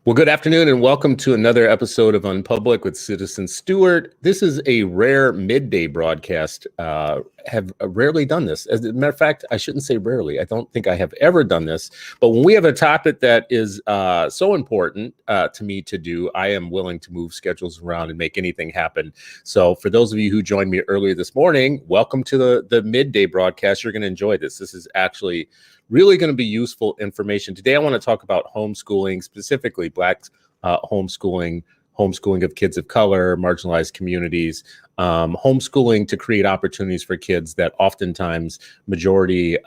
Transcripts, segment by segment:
Well, good afternoon and welcome to another episode of Unpublic with Citizen Stewart. This is a rare midday broadcast. Have rarely done this. As a matter of fact, I shouldn't say rarely. I don't think I have ever done this. But when we have a topic that is so important to me to do, I am willing to move schedules around and make anything happen. So for those of you who joined me earlier this morning, welcome to the midday broadcast. You're going to enjoy this. This is actually really going to be useful information. Today, I want to talk about homeschooling, specifically Black homeschooling of kids of color, marginalized communities, homeschooling to create opportunities for kids that oftentimes majority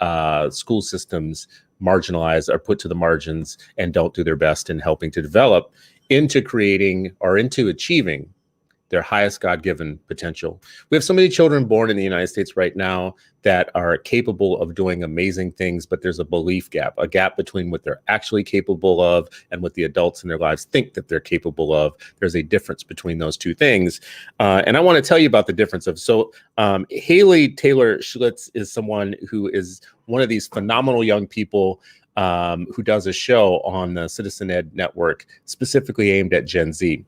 school systems marginalize, are put to the margins, and don't do their best in helping to develop into creating or into achieving their highest God-given potential. We have so many children born in the United States right now that are capable of doing amazing things, but there's a belief gap, a gap between what they're actually capable of and what the adults in their lives think that they're capable of. There's a difference between those two things. And I want to tell you about the difference of, Haley Taylor Schlitz is someone who is one of these phenomenal young people who does a show on the Citizen Ed Network, specifically aimed at Gen Z.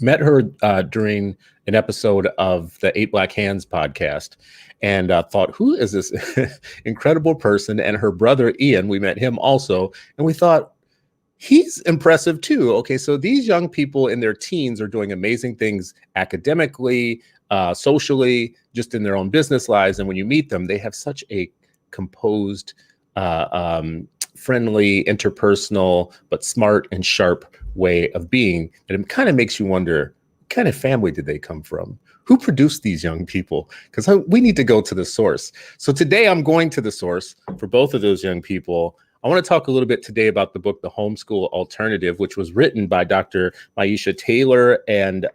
Met her during an episode of the 8 Black Hands podcast and thought, who is this incredible person? And her brother, Ian, we met him also. And we thought, he's impressive too. Okay, so these young people in their teens are doing amazing things academically, socially, just in their own business lives. And when you meet them, they have such a composed, friendly, interpersonal, but smart and sharp way of being. And it kind of makes you wonder, what kind of family did they come from? Who produced these young people? Because we need to go to the source. So today I'm going to the source for both of those young people. I want to talk a little bit today about the book, The Homeschool Alternative, which was written by Dr. Myiesha Taylor and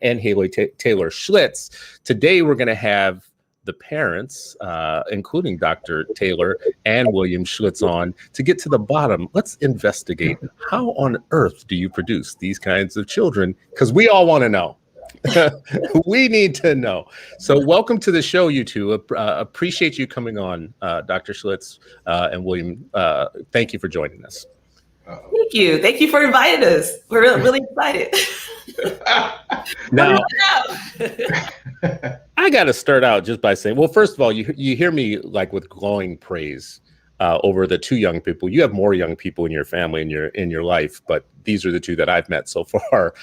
Haley Taylor Schlitz. Today we're going to have the parents, including Dr. Taylor and William Schlitz, on to get to the bottom. Let's investigate, how on earth do you produce these kinds of children? Because we all want to know. We need to know. So welcome to the show, you two. Appreciate you coming on, Dr. Schlitz and William. Thank you for joining us. Thank you. Thank you for inviting us. We're really excited. Now, I got to start out just by saying, well, first of all, you hear me like with glowing praise over the two young people. You have more young people in your family in your life, but these are the two that I've met so far.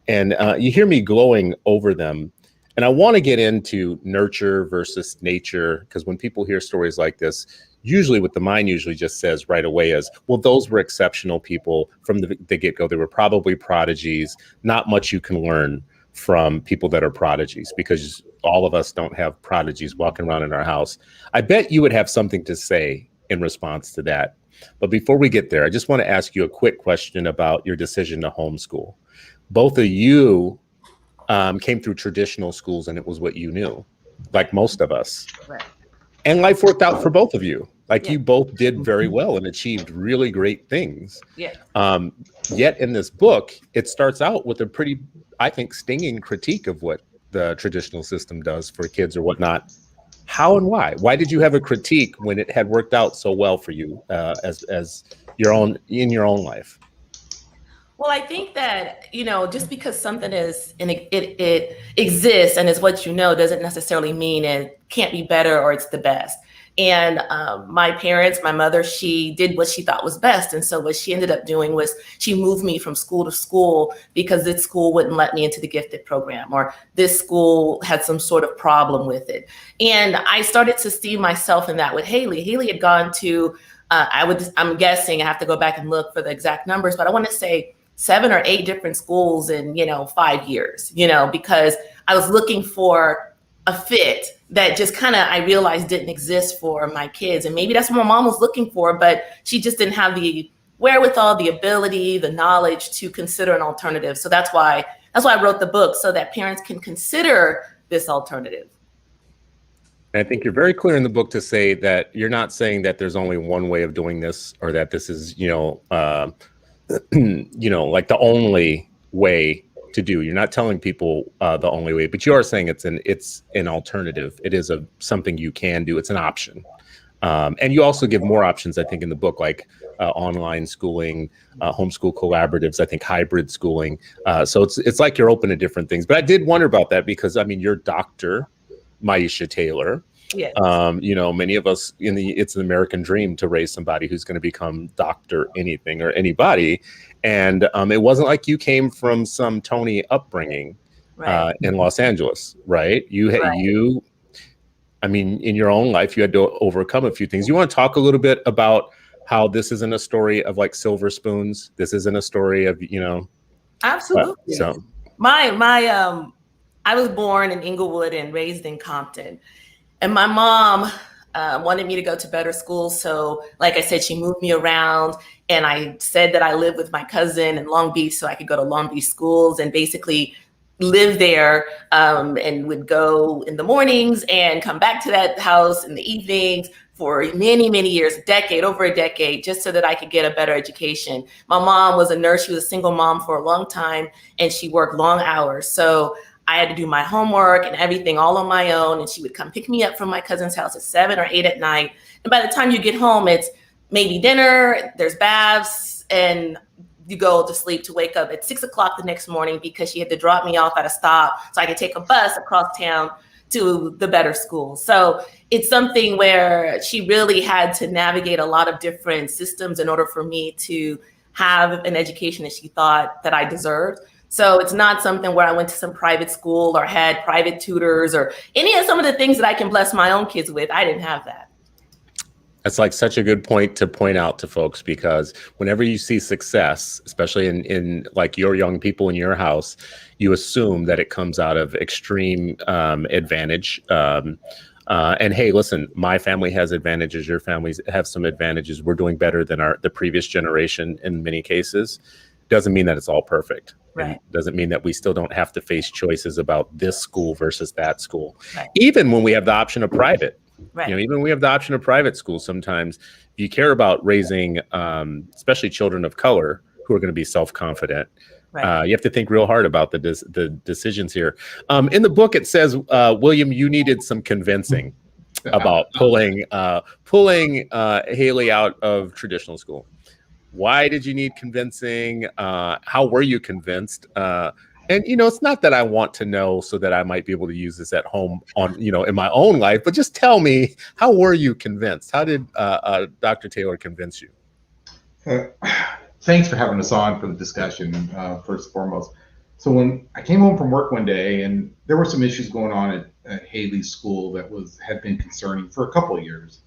And you hear me glowing over them. And I want to get into nurture versus nature, because when people hear stories like this, usually what the mind usually just says right away is, well, those were exceptional people from the get-go. They were probably prodigies. Not much you can learn from people that are prodigies, because all of us don't have prodigies walking around in our house. I bet you would have something to say in response to that. But before we get there, I just want to ask you a quick question about your decision to homeschool. Both of you came through traditional schools, and it was what you knew, like most of us. Right. And life worked out for both of you. Like, you both did very well and achieved really great things. Yeah. Yet in this book, it starts out with a pretty, I think, stinging critique of what the traditional system does for kids or whatnot. How and why? Why did you have a critique when it had worked out so well for you as your own life? Well, I think that, just because something is and it exists and is what you know doesn't necessarily mean it can't be better or it's the best. And my parents, my mother, she did what she thought was best. And so what she ended up doing was she moved me from school to school because this school wouldn't let me into the gifted program, or this school had some sort of problem with it. And I started to see myself in that with Haley. Haley had gone to, I'm guessing, I have to go back and look for the exact numbers, but I want to say 7 or 8 different schools in, 5 years, because I was looking for a fit that just kind of, I realized, didn't exist for my kids. And maybe that's what my mom was looking for, but she just didn't have the wherewithal, the ability, the knowledge to consider an alternative. So that's why I wrote the book, so that parents can consider this alternative. And I think you're very clear in the book to say that you're not saying that there's only one way of doing this, or that this is, like the only way to do. You're not telling people the only way, but you are saying it's an alternative. It is something you can do. It's an option. And you also give more options, I think, in the book, like online schooling, homeschool collaboratives, I think hybrid schooling. So it's like you're open to different things. But I did wonder about that because, I mean, you're Dr. Myiesha Taylor. Yes. Many of us it's an American dream to raise somebody who's going to become Dr. anything or anybody. And it wasn't like you came from some Tony upbringing in Los Angeles, right? I mean, in your own life, you had to overcome a few things. You want to talk a little bit about how this isn't a story of like silver spoons. This isn't a story of, Absolutely. So I was born in Inglewood and raised in Compton. And my mom wanted me to go to better schools. So like I said, she moved me around, and I said that I lived with my cousin in Long Beach so I could go to Long Beach schools and basically live there, and would go in the mornings and come back to that house in the evenings for many, many years, over a decade, just so that I could get a better education. My mom was a nurse. She was a single mom for a long time, and she worked long hours. So I had to do my homework and everything all on my own. And she would come pick me up from my cousin's house at 7 or 8 at night. And by the time you get home, it's maybe dinner, there's baths, and you go to sleep to wake up at 6 o'clock the next morning because she had to drop me off at a stop so I could take a bus across town to the better school. So it's something where she really had to navigate a lot of different systems in order for me to have an education that she thought that I deserved. So it's not something where I went to some private school or had private tutors or any of some of the things that I can bless my own kids with. I didn't have that. That's like such a good point to point out to folks, because whenever you see success, especially in like your young people in your house, you assume that it comes out of extreme advantage. And hey, listen, my family has advantages. Your families have some advantages. We're doing better than the previous generation in many cases. Doesn't mean that it's all perfect. Right. Doesn't mean that we still don't have to face choices about this school versus that school. Right. Even when we have the option of private. Right. Even we have the option of private school. Sometimes if you care about raising, especially children of color who are going to be self-confident, you have to think real hard about the decisions here. In the book, it says, William, you needed some convincing about pulling Haley out of traditional school. Why did you need convincing? How were you convinced? And, it's not that I want to know so that I might be able to use this at home in my own life, but just tell me, how were you convinced? How did Dr. Taylor convince you? Thanks for having us on for the discussion, first and foremost. So when I came home from work one day, and there were some issues going on at Haley's school that had been concerning for a couple of years.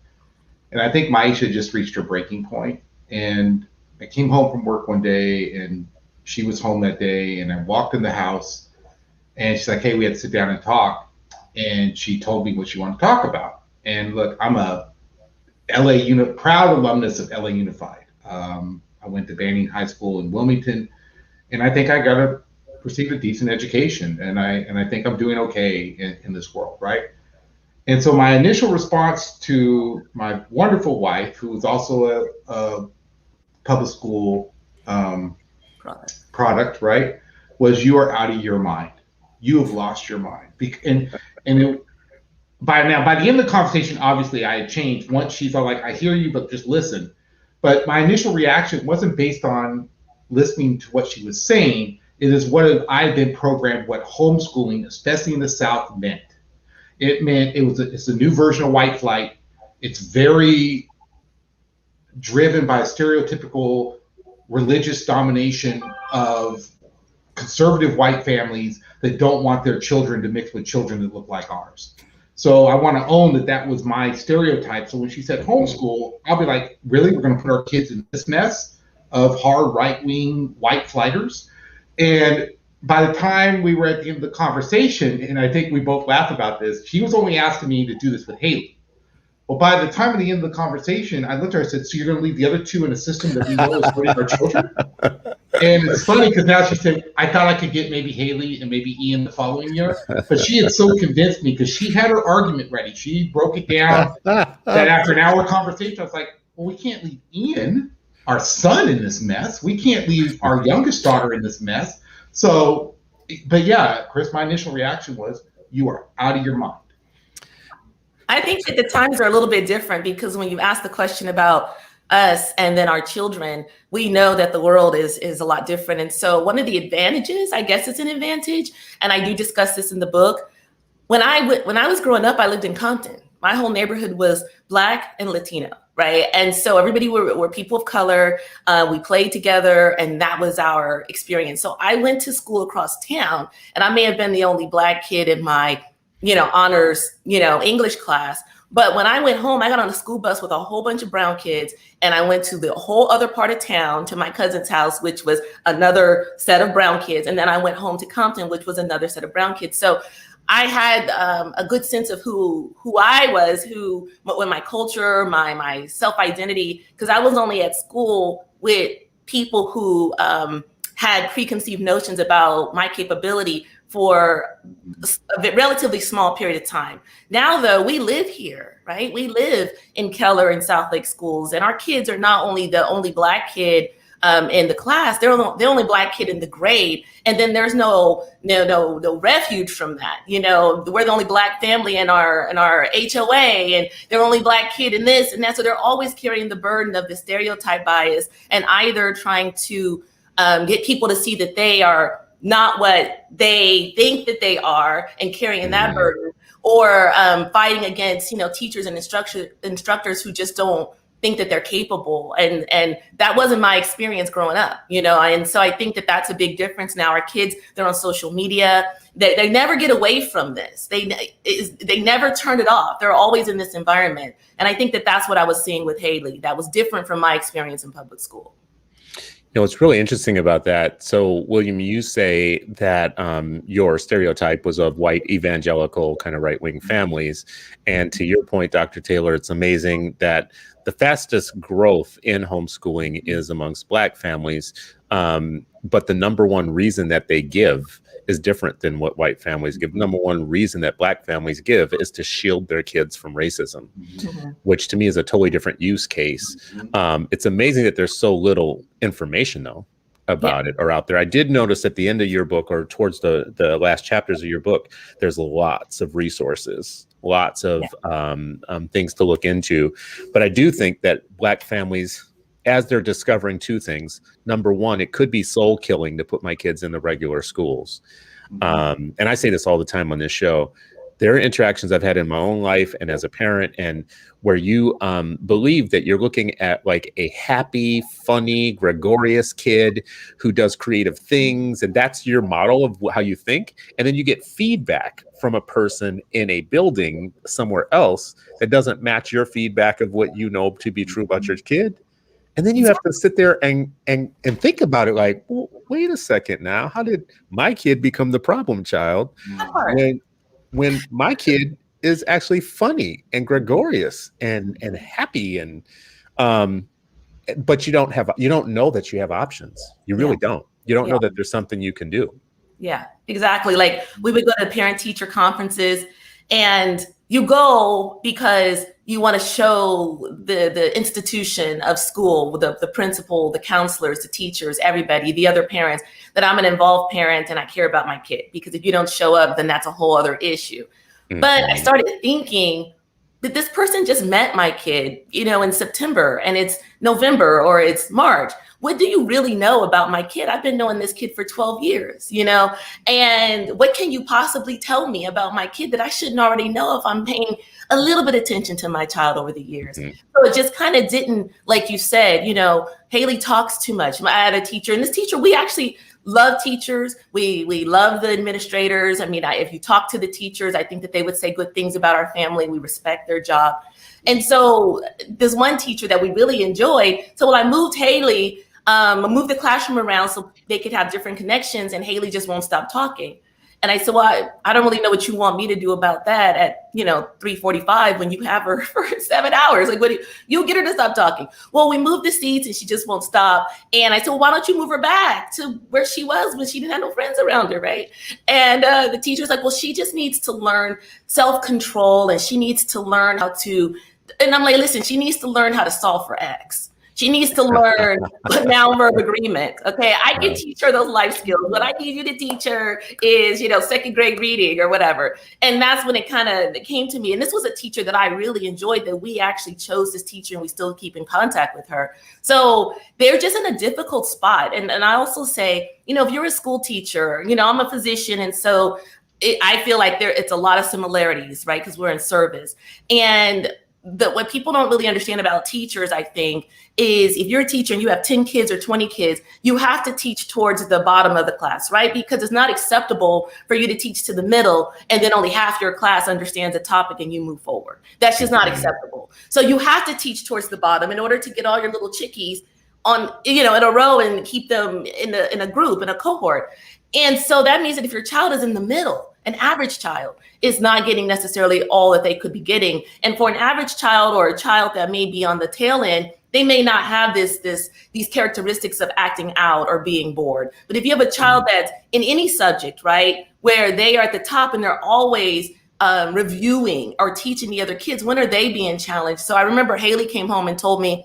And I think Myiesha just reached her breaking point. And I came home from work one day, and she was home that day, and I walked in the house, and she's like, hey, we had to sit down and talk. And she told me what she wanted to talk about. And look, I'm a proud alumnus of LA Unified. I went to Banning High School in Wilmington, and I think I received a decent education, and I think I'm doing okay in this world, right? And so my initial response to my wonderful wife, who was also a public school product, right, was, you are out of your mind. You have lost your mind. By the end of the conversation, obviously I had changed. Once she's all like, I hear you, but just listen. But my initial reaction wasn't based on listening to what she was saying. It is what I've been programmed, what homeschooling, especially in the South, meant. It meant it's a new version of white flight. It's very driven by stereotypical religious domination of conservative white families that don't want their children to mix with children that look like ours. So I want to own that was my stereotype. So when she said homeschool, I'll be like, really? We're going to put our kids in this mess of hard right-wing white flighters? And by the time we were at the end of the conversation, and I think we both laughed about this, she was only asking me to do this with Haley. Well, by the time of the end of the conversation, I looked at her and said, so you're going to leave the other two in a system that we know is hurting our children? And it's funny because now she said, I thought I could get maybe Haley and maybe Ian the following year. But she had so convinced me because she had her argument ready. She broke it down that after an hour conversation, I was like, well, we can't leave Ian, our son, in this mess. We can't leave our youngest daughter in this mess. So, but yeah, Chris, my initial reaction was, you are out of your mind. I think that the times are a little bit different because when you ask the question about us and then our children, we know that the world is a lot different. And so one of the advantages, I guess it's an advantage, and I do discuss this in the book. When I was growing up, I lived in Compton. My whole neighborhood was Black and Latino, right? And so everybody were people of color. We played together, and that was our experience. So I went to school across town, and I may have been the only Black kid in my, honors, English class. But when I went home, I got on a school bus with a whole bunch of brown kids, and I went to the whole other part of town to my cousin's house, which was another set of brown kids. And then I went home to Compton, which was another set of brown kids. So I had a good sense of who I was, when my culture, my self-identity, because I was only at school with people who had preconceived notions about my capability for a relatively small period of time. Now, though, we live here, right? We live in Keller and South Lake schools, and our kids are not only the only Black kid in the class, they're the only Black kid in the grade. And then there's no refuge from that. We're the only Black family in our HOA, and they're only Black kid in this and that. So they're always carrying the burden of the stereotype bias and either trying to get people to see that they are not what they think that they are and carrying that burden, or fighting against, teachers and instructors who just don't think that they're capable. And that wasn't my experience growing up, and so I think that that's a big difference now. Our kids, they're on social media. They never get away from this. They never turn it off. They're always in this environment. And I think that that's what I was seeing with Haley. That was different from my experience in public school. What's really interesting about that. So, William, you say that your stereotype was of white evangelical kind of right-wing families. And to your point, Dr. Taylor, it's amazing that the fastest growth in homeschooling is amongst Black families. But the number one reason that they give is different than what white families give. Number one reason that Black families give is to shield their kids from racism, which to me is a totally different use case. It's amazing that there's so little information, though, about it or out there. I did notice at the end of your book, or towards the last chapters of your book, there's lots of resources, lots of things to look into. But I do think that Black families, as they're discovering two things, number one, it could be soul killing to put my kids in the regular schools. And I say this all the time on this show. There are interactions I've had in my own life and as a parent, and where you believe that you're looking at like a happy, funny, gregarious kid who does creative things, and that's your model of how you think. And then you get feedback from a person in a building somewhere else that doesn't match your feedback of what you know to be true about your kid. And then you have to sit there and think about it like, well, wait a second now. How did my kid become the problem child when my kid is actually funny and gregarious and happy and but you don't know that you have options. You really don't. You don't know that there's something you can do. Yeah, exactly. Like we would go to parent-teacher conferences, and you go because you want to show the institution of school, the principal, the counselors, the teachers, everybody, the other parents, that I'm an involved parent and I care about my kid. Because if you don't show up, then that's a whole other issue. But I started thinking, did this person just met my kid, in September, and it's November or it's March? What do you really know about my kid? I've been knowing this kid for 12 years, and what can you possibly tell me about my kid that I shouldn't already know if I'm paying a little bit of attention to my child over the years? So it just kind of didn't, like you said, Haley talks too much. I had a teacher, and this teacher, we actually love teachers. We love the administrators. I mean, if you talk to the teachers, I think that they would say good things about our family. We respect their job. And so there's one teacher that we really enjoyed. So when I moved Haley, I moved the classroom around so they could have different connections, and Haley just won't stop talking. And I said, well, I don't really know what you want me to do about that at, 3:45 when you have her for 7 hours. Like, you get her to stop talking. Well, we moved the seats and she just won't stop. And I said, well, why don't you move her back to where she was when she didn't have no friends around her, right? And the teacher's like, well, she just needs to learn self-control, and she needs to learn how to, and I'm like, listen, she needs to learn how to solve for X. She needs to learn noun verb agreement. Okay, I can teach her those life skills. What I need you to teach her is, second grade reading or whatever. And that's when it kind of came to me. And this was a teacher that I really enjoyed, that we actually chose this teacher and we still keep in contact with her. So they're just in a difficult spot. And I also say, if you're a school teacher, I'm a physician. And so I feel like it's a lot of similarities, right? Because we're in service. And what people don't really understand about teachers, I think, is if you're a teacher and you have 10 kids or 20 kids, you have to teach towards the bottom of the class, right? Because it's not acceptable for you to teach to the middle and then only half your class understands the topic and you move forward. That's just not acceptable. So you have to teach towards the bottom in order to get all your little chickies on, in a row and keep them in a group, in a cohort. And so that means that if your child is in the middle, an average child is not getting necessarily all that they could be getting. And for an average child or a child that may be on the tail end, they may not have these characteristics of acting out or being bored. But if you have a child that's in any subject, right, where they are at the top and they're always reviewing or teaching the other kids, when are they being challenged? So I remember Haley came home and told me,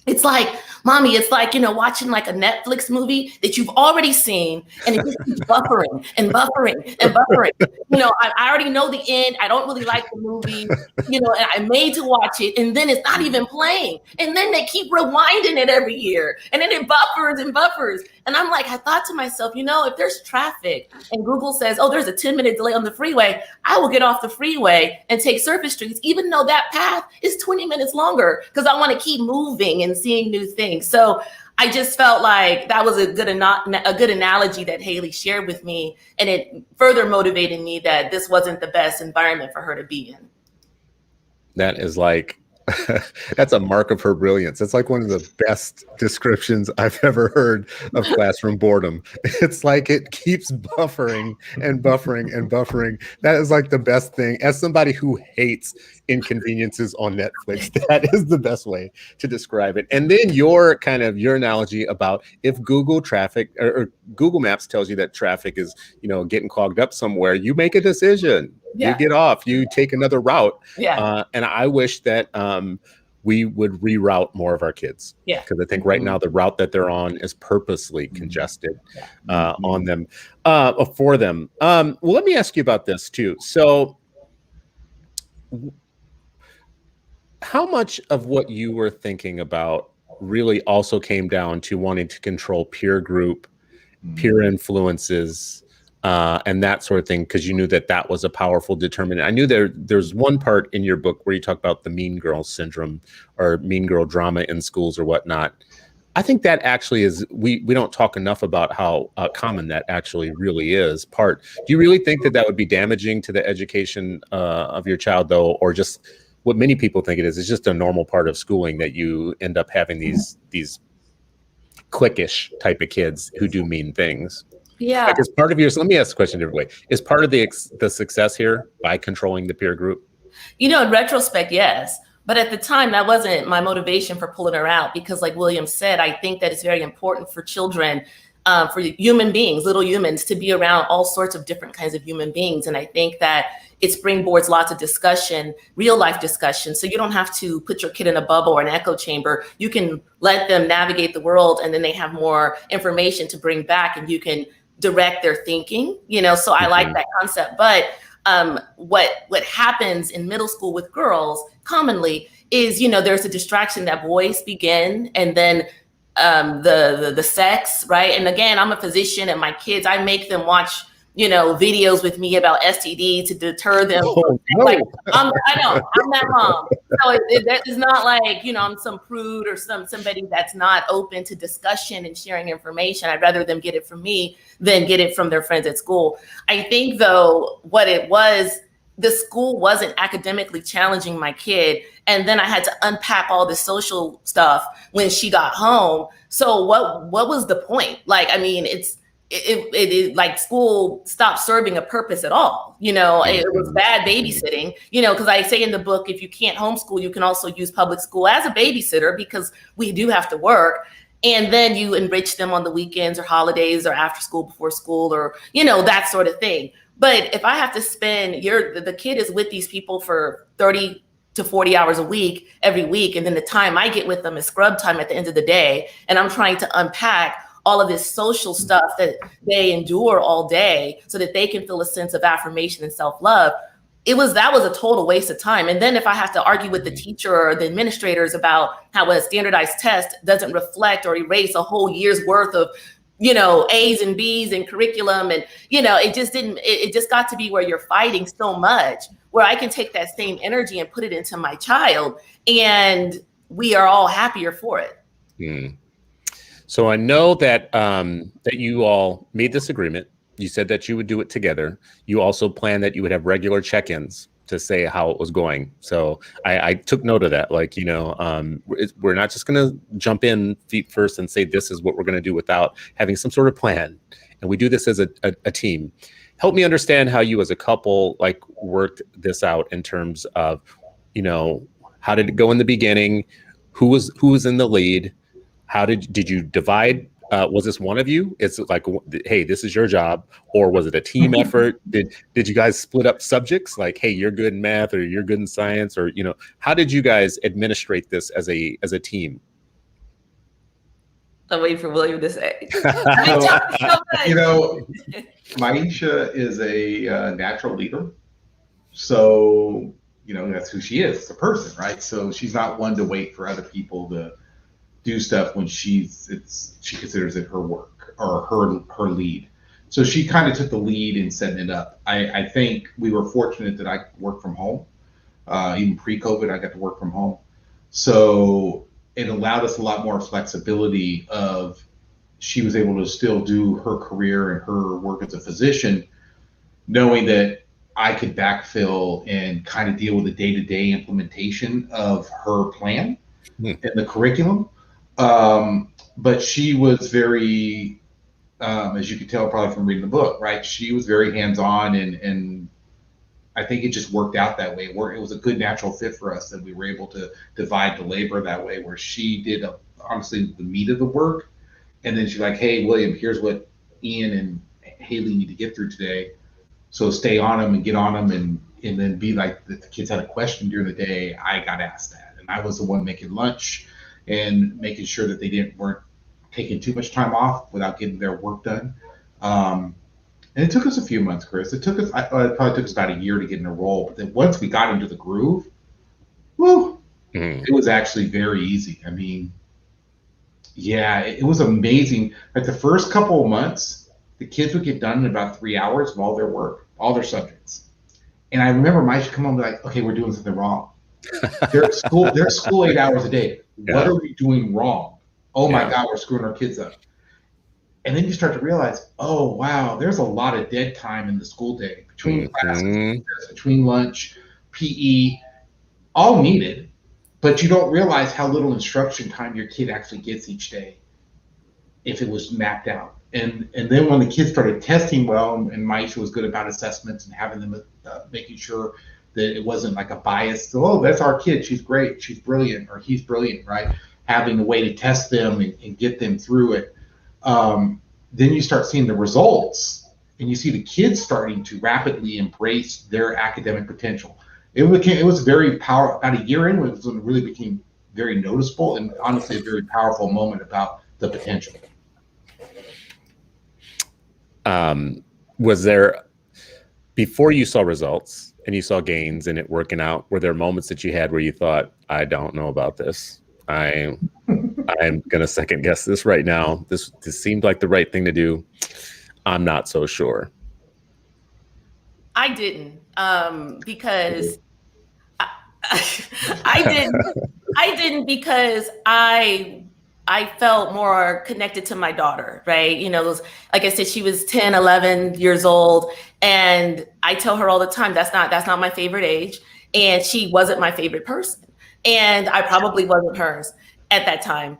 it's like, Mommy, it's like, watching like a Netflix movie that you've already seen and it just keeps buffering and buffering and buffering. I already know the end. I don't really like the movie, and I made to watch it and then it's not even playing. And then they keep rewinding it every year and then it buffers and buffers. And I'm like, I thought to myself, if there's traffic and Google says, oh, there's a 10-minute delay on the freeway, I will get off the freeway and take surface streets, even though that path is 20 minutes longer because I want to keep moving and seeing new things. So I just felt like that was a good analogy that Haley shared with me. And it further motivated me that this wasn't the best environment for her to be in. That is like, that's a mark of her brilliance. It's like one of the best descriptions I've ever heard of classroom boredom. It's like it keeps buffering and buffering and buffering. That is like the best thing. As somebody who hates inconveniences on Netflix, that is the best way to describe it. And then your analogy about if Google traffic or Google Maps tells you that traffic is, getting clogged up somewhere, you make a decision. Yeah. You get off, you take another route. Yeah. And I wish that we would reroute more of our kids. Yeah. Because I think right now the route that they're on is purposely congested on them, for them. Well, let me ask you about this too. So how much of what you were thinking about really also came down to wanting to control peer group, peer influences, and that sort of thing, because you knew that was a powerful determinant? I knew there's one part in your book where you talk about the mean girl syndrome or mean girl drama in schools or whatnot. I think that actually is, we don't talk enough about how common that actually really is. Do you really think that would be damaging to the education of your child, though, or just what many people think it is? It's just a normal part of schooling that you end up having these cliquish type of kids who do mean things. Yeah. Like, is part of let me ask the question a different way. Is part of the success here by controlling the peer group? In retrospect, yes. But at the time, that wasn't my motivation for pulling her out, because like William said, I think that it's very important for children, for human beings, little humans, to be around all sorts of different kinds of human beings. And I think that it springboards lots of discussion, real life discussion. So you don't have to put your kid in a bubble or an echo chamber. You can let them navigate the world, and then they have more information to bring back, and you can direct their thinking, so I like that concept. But what happens in middle school with girls commonly is, there's a distraction that boys begin, and then the sex, right? And again, I'm a physician, and my kids, I make them watch videos with me about STD to deter them. Oh, no. Like, I know, I'm that mom. So that is not like, I'm some prude or somebody that's not open to discussion and sharing information. I'd rather them get it from me than get it from their friends at school. I think, though, what it was, the school wasn't academically challenging my kid. And then I had to unpack all the social stuff when she got home. So what was the point? Like, I mean, it like school stopped serving a purpose at all. It was bad babysitting, because I say in the book, if you can't homeschool, you can also use public school as a babysitter, because we do have to work. And then you enrich them on the weekends or holidays or after school, before school, or, that sort of thing. But if I have to spend the kid is with these people for 30 to 40 hours a week every week. And then the time I get with them is scrub time at the end of the day. And I'm trying to unpack all of this social stuff that they endure all day so that they can feel a sense of affirmation and self-love. That was a total waste of time. And then if I have to argue with the teacher or the administrators about how a standardized test doesn't reflect or erase a whole year's worth of, A's and B's and curriculum, and, it just got to be where you're fighting so much, where I can take that same energy and put it into my child, and we are all happier for it. So I know that that you all made this agreement. You said that you would do it together. You also planned that you would have regular check-ins to say how it was going. So I took note of that. Like, we're not just going to jump in feet first and say this is what we're going to do without having some sort of plan. And we do this as a team. Help me understand how you as a couple worked this out in terms of, how did it go in the beginning? Who was in the lead? How did you divide? Was this one of you? It's like, hey, this is your job, or was it a team effort? Did you guys split up subjects? Like, hey, you're good in math, or you're good in science, or how did you guys administrate this as a team? I'm waiting for William to say. Myiesha is a natural leader, so that's who she is as a person, right? So she's not one to wait for other people to do stuff when she considers it her work or her lead. So she kind of took the lead in setting it up. I think we were fortunate that I worked from home. Even pre-COVID, I got to work from home. So it allowed us a lot more flexibility of she was able to still do her career and her work as a physician, knowing that I could backfill and kind of deal with the day-to-day implementation of her plan and the curriculum. But she was very, as you could tell probably from reading the book, right? She was very hands-on, and I think it just worked out that way. It was a good natural fit for us that we were able to divide the labor that way, where she did honestly the meat of the work. And then she's like, hey, William, here's what Ian and Haley need to get through today. So stay on them and get on them, and then be like, if the kids had a question during the day, I got asked that. And I was the one making lunch and making sure that they weren't taking too much time off without getting their work done. And it took us a few months, Chris. It probably took us about a year to get in a role. But then once we got into the groove, it was actually very easy. I mean, yeah, it was amazing. Like the first couple of months, the kids would get done in about 3 hours of all their work, all their subjects. And I remember Myiesha come home and be like, okay, we're doing something wrong. They're at school 8 hours a day. Yeah. What are we doing wrong? Oh my God, we're screwing our kids up. And then you start to realize, oh wow, there's a lot of dead time in the school day between classes, between lunch, PE, all needed, but you don't realize how little instruction time your kid actually gets each day if it was mapped out. And then when the kids started testing well, and Myiesha was good about assessments and having them making sure that it wasn't like a bias. So, oh, that's our kid. She's great. She's brilliant, or he's brilliant, right? Having a way to test them and get them through it. Then you start seeing the results, and you see the kids starting to rapidly embrace their academic potential. It was very powerful. About a year in, it really became very noticeable, and honestly a very powerful moment about the potential. Was there, before you saw results and you saw gains in it working out, were there moments that you had where you thought, I don't know about this? I'm going to second guess this right now. This seemed like the right thing to do. I'm not so sure. I didn't, because I didn't because I felt more connected to my daughter, right? Like I said, she was 10, 11 years old. And I tell her all the time, that's not my favorite age. And she wasn't my favorite person. And I probably wasn't hers at that time.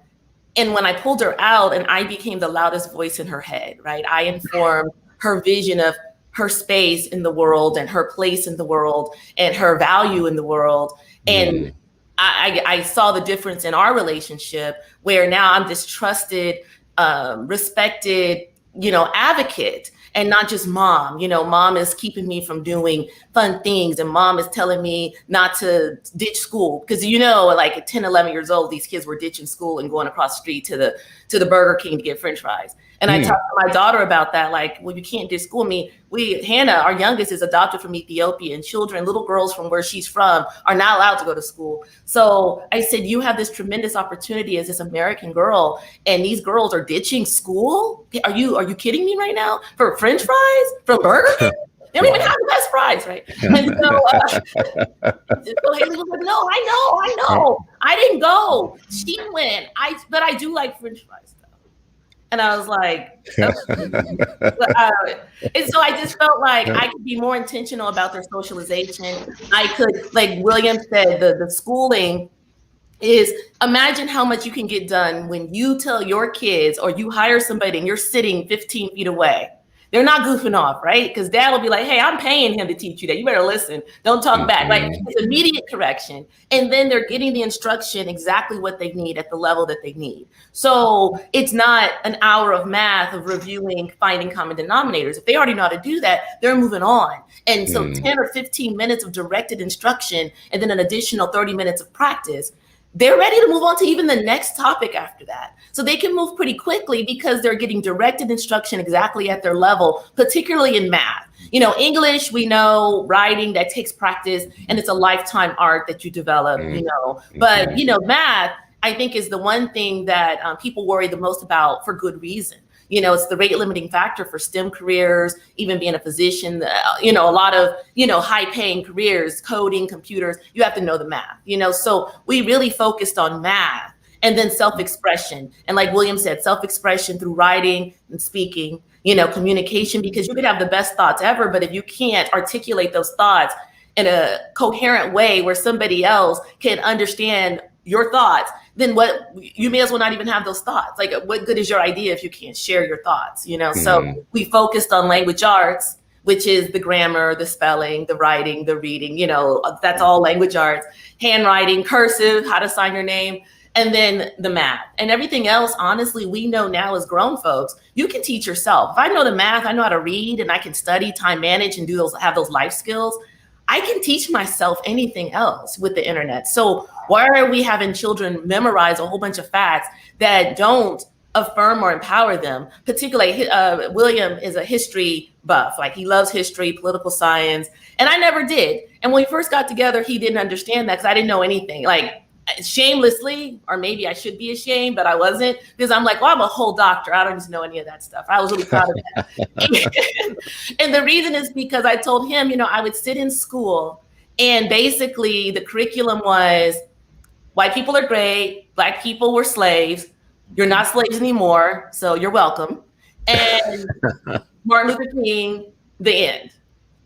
And when I pulled her out and I became the loudest voice in her head, right? I informed her vision of her space in the world and her place in the world and her value in the world. And I saw the difference in our relationship, where now I'm this trusted, respected, advocate. and not just mom. Mom is keeping me from doing fun things, and mom is telling me not to ditch school, because like at 10, 11 years old, these kids were ditching school and going across the street to the Burger King to get French fries. And I talked to my daughter about that, like, well, you can't ditch school. I mean, Hannah, our youngest, is adopted from Ethiopia, and little girls from where she's from are not allowed to go to school. So I said, you have this tremendous opportunity as this American girl, and these girls are ditching school? Are you kidding me right now? For French fries from Burger King? They don't even have the best fries, right? And so Haley was like, no, I know. I didn't go. She went. But I do like French fries. And I was like, and so I just felt like I could be more intentional about their socialization. I could, like William said, the schooling is, imagine how much you can get done when you tell your kids, or you hire somebody and you're sitting 15 feet away. They're not goofing off, right? Because dad will be like, hey, I'm paying him to teach you that. You better listen. Don't talk back. Like, it's immediate correction. And then they're getting the instruction exactly what they need at the level that they need. So it's not an hour of math of reviewing, finding common denominators. If they already know how to do that, they're moving on. And so 10 or 15 minutes of directed instruction, and then an additional 30 minutes of practice, they're ready to move on to even the next topic after that. So they can move pretty quickly because they're getting directed instruction exactly at their level, particularly in math. English, we know, writing, that takes practice, and it's a lifetime art that you develop, But, math, I think, is the one thing that people worry the most about, for good reason. It's the rate limiting factor for STEM careers, even being a physician, a lot of, high paying careers, coding, computers, you have to know the math, so we really focused on math, and then self-expression. And like William said, self-expression through writing and speaking, communication, because you could have the best thoughts ever, but if you can't articulate those thoughts in a coherent way where somebody else can understand your thoughts, then you may as well not even have those thoughts. Like, what good is your idea if you can't share your thoughts, So we focused on language arts, which is the grammar, the spelling, the writing, the reading, that's all language arts, handwriting, cursive, how to sign your name, and then the math. And everything else, honestly, we know now as grown folks, you can teach yourself. If I know the math, I know how to read, and I can study, time manage, and have those life skills, I can teach myself anything else with the internet. So why are we having children memorize a whole bunch of facts that don't affirm or empower them? Particularly, William is a history buff. Like, he loves history, political science, and I never did. And when we first got together, he didn't understand that because I didn't know anything. Like, shamelessly, or maybe I should be ashamed, but I wasn't, because I'm like, well, I'm a whole doctor. I don't just know any of that stuff. I was really proud of that. And the reason is because I told him, I would sit in school, and basically the curriculum was, white people are great, Black people were slaves, you're not slaves anymore, so you're welcome. And Martin Luther King, the end.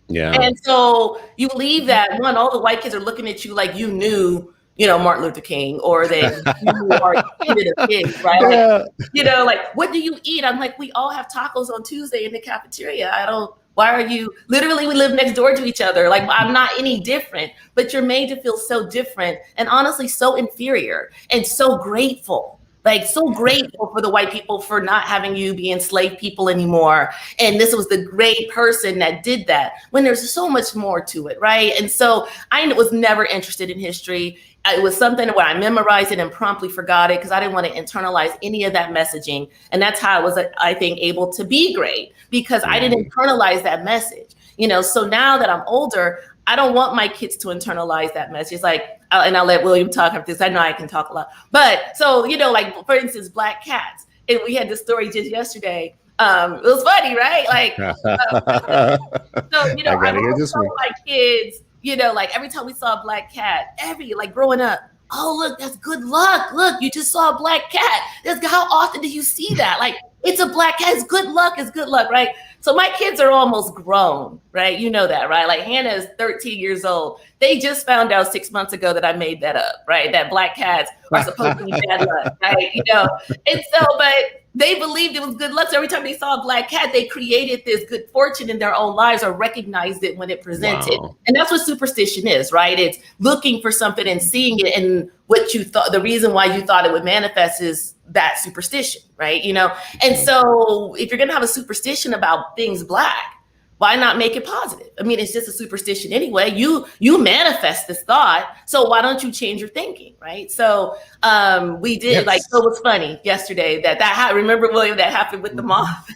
Yeah. And so you believe that, one, all the white kids are looking at you like you knew, Martin Luther King, or that you are a kid, right? Like, like, what do you eat? I'm like, we all have tacos on Tuesday in the cafeteria. Why are you, literally, we live next door to each other. Like, I'm not any different, but you're made to feel so different, and honestly, so inferior, and so grateful. Like, so grateful for the white people for not having you be enslaved people anymore. And this was the great person that did that, when there's so much more to it, right? And so I was never interested in history. It was something where I memorized it and promptly forgot it because I didn't want to internalize any of that messaging. And that's how I was, I think, able to be great, because I didn't internalize that message. So now that I'm older, I don't want my kids to internalize that message. Like, and I'll let William talk about this. I know I can talk a lot. But so, like, for instance, black cats. And we had this story just yesterday. It was funny, right? Like, I gotta hear this one. My kids, like, every time we saw a black cat, growing up, oh, look, that's good luck. Look, you just saw a black cat. How often do you see that? Like, it's a black cat. It's good luck, right? So my kids are almost grown, right? You know that, right? Like, Hannah is 13 years old. They just found out 6 months ago that I made that up, right? That black cats are supposed to be bad luck, right? And so, but they believed it was good luck. So every time they saw a black cat, they created this good fortune in their own lives, or recognized it when it presented. Wow. And that's what superstition is, right? It's looking for something and seeing it, and what you thought, the reason why you thought it would manifest is that superstition, right? You know, and so if you're going to have a superstition about things Black, why not make it positive? I mean, it's just a superstition anyway. You manifest this thought, so why don't you change your thinking, right? So we did. Yes. Like, so it was funny yesterday that remember, William, that happened with the moth.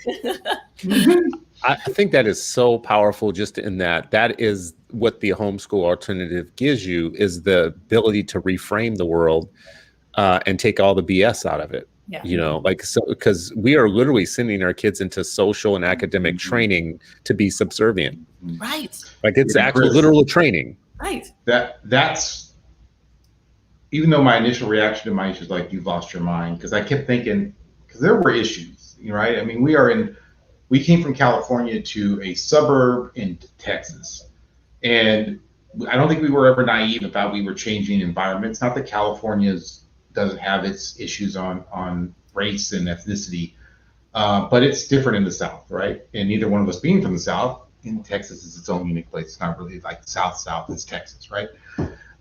I think that is so powerful, just in that is what the homeschool alternative gives you, is the ability to reframe the world and take all the BS out of it. Yeah. You know, like, so, because we are literally sending our kids into social and academic training to be subservient. Right. Like, it's actual literal training. Right. That's even though my initial reaction to Myiesha is like, you've lost your mind, because I kept thinking, because there were issues, right? I mean, we came from California to a suburb in Texas, and I don't think we were ever naive about we were changing environments. Not that California's doesn't have its issues on race and ethnicity, but it's different in the South, right? And neither one of us being from the South, in Texas is its own unique place. It's not really like South, it's Texas, right?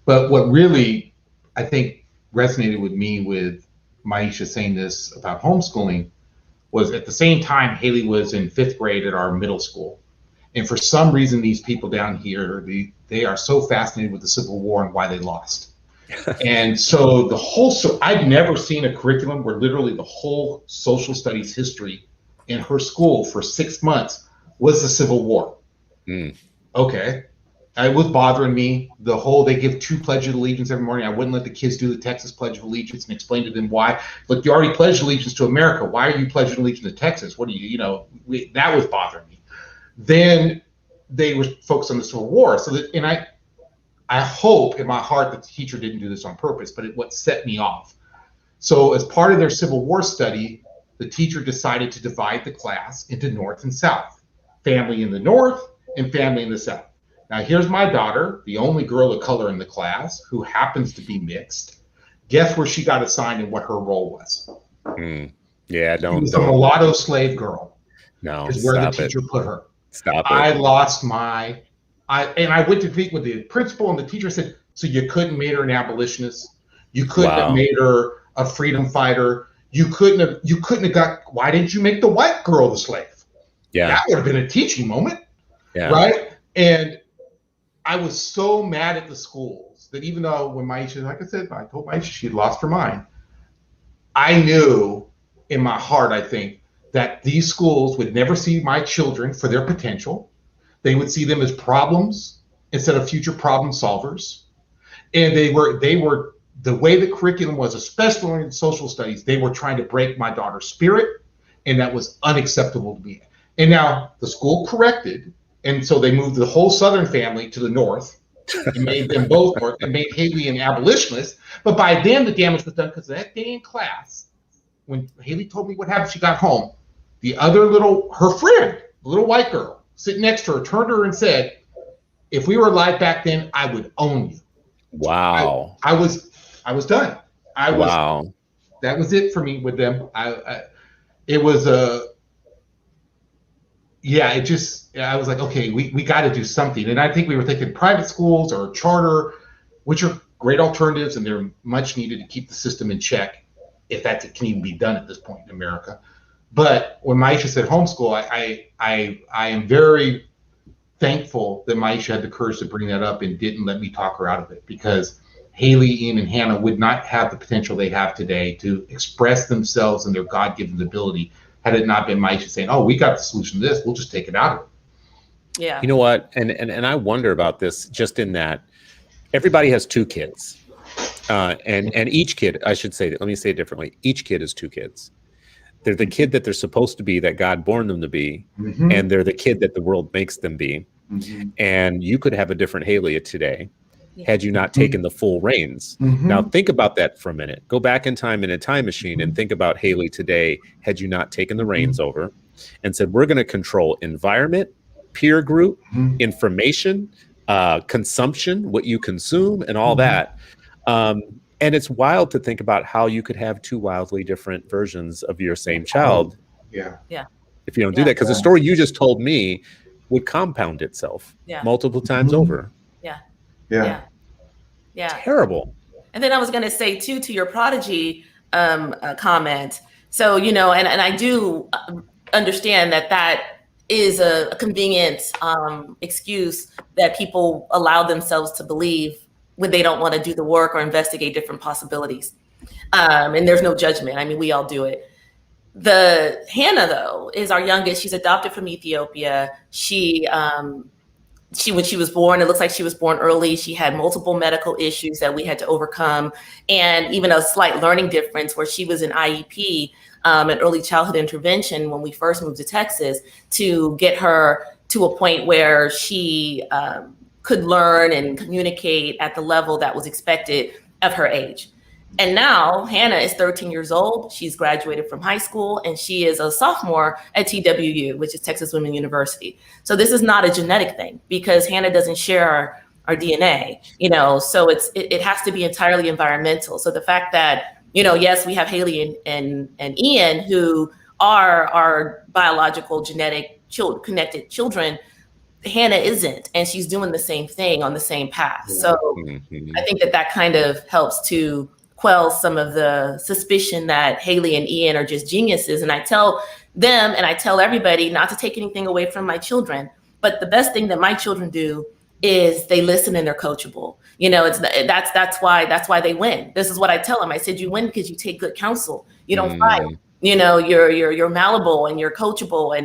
But what really, I think, resonated with me with Myiesha saying this about homeschooling was, at the same time, Haley was in 5th grade at our middle school. And for some reason, these people down here, they are so fascinated with the Civil War and why they lost. And so I'd never seen a curriculum where literally the whole social studies history in her school for 6 months was the Civil War. Okay. It was bothering me. They give 2 Pledge of Allegiance every morning. I wouldn't let the kids do the Texas Pledge of Allegiance and explain to them why. Look, you already pledged allegiance to America. Why are you pledging allegiance to Texas? What do that was bothering me. Then they were focused on the Civil War. I hope in my heart that the teacher didn't do this on purpose, but what set me off. So as part of their Civil War study, the teacher decided to divide the class into North and South, family in the North and family in the South. Now, here's my daughter, the only girl of color in the class, who happens to be mixed. Guess where she got assigned and what her role was? Yeah, She was a mulatto slave girl. No, is where the teacher put her. Stop it. I lost my... I went to speak with the principal, and the teacher said, so you couldn't make her an abolitionist? You couldn't have made her a freedom fighter? You couldn't have got... Why didn't you make the white girl the slave? Yeah. That would have been a teaching moment. Yeah. Right? And I was so mad at the schools that even though when Myiesha, like I said, I told Myiesha she had lost her mind, I knew in my heart, I think, that these schools would never see my children for their potential. They would see them as problems instead of future problem solvers. And they were the way the curriculum was, especially in social studies, they were trying to break my daughter's spirit, and that was unacceptable to me. And now the school corrected, and so they moved the whole Southern family to the North and made them both North and made Haley an abolitionist. But by then the damage was done, because that day in class, when Haley told me what happened, she got home, the other her friend, the little white girl, sitting next to her, turned to her and said, if we were alive back then, I would own you. Wow. I was done. Wow. That was it for me with them. It was I was like, okay, we got to do something. And I think we were thinking private schools or charter, which are great alternatives, and they're much needed to keep the system in check, if that can even be done at this point in America. But when Myiesha said homeschool, I am very thankful that Myiesha had the courage to bring that up and didn't let me talk her out of it, because Haley, Ian, and Hannah would not have the potential they have today to express themselves and their God-given ability had it not been Myiesha saying, oh, we got the solution to this, we'll just take it out of it. Yeah. You know what? And I wonder about this, just in that everybody has 2 kids. And each kid, I should say, let me say it differently. Each kid is 2 kids. They're the kid that they're supposed to be, that God born them to be, and they're the kid that the world makes them be. And you could have a different Haley today had you not taken the full reins. Now think about that for a minute. Go back in time in a time machine and think about Haley today had you not taken the reins over and said, we're going to control environment, peer group, information, consumption, what you consume, and all that. And it's wild to think about how you could have 2 wildly different versions of your same child. Yeah. If you don't do that, because the story you just told me would compound itself multiple times over. Yeah. Terrible. And then I was going to say too, to your prodigy, comment. So, and I do understand that is a convenient excuse that people allow themselves to believe when they don't want to do the work or investigate different possibilities. And there's no judgment. I mean, we all do it. Hannah, though, is our youngest. She's adopted from Ethiopia. She, when she was born, it looks like she was born early. She had multiple medical issues that we had to overcome, and even a slight learning difference where she was in IEP, an early childhood intervention, when we first moved to Texas, to get her to a point where she could learn and communicate at the level that was expected of her age. And now Hannah is 13 years old. She's graduated from high school, and she is a sophomore at TWU, which is Texas Women University. So this is not a genetic thing, because Hannah doesn't share our DNA, so it has to be entirely environmental. So the fact that, yes, we have Haley and Ian, who are our biological genetic connected children, Hannah isn't, and she's doing the same thing on the same path. So I think that kind of helps to quell some of the suspicion that Haley and Ian are just geniuses. And I tell them, and I tell everybody, not to take anything away from my children, but the best thing that my children do is they listen and they're coachable. That's why they win. This is what I tell them. I said, you win because you take good counsel. You don't fight. You're malleable and you're coachable,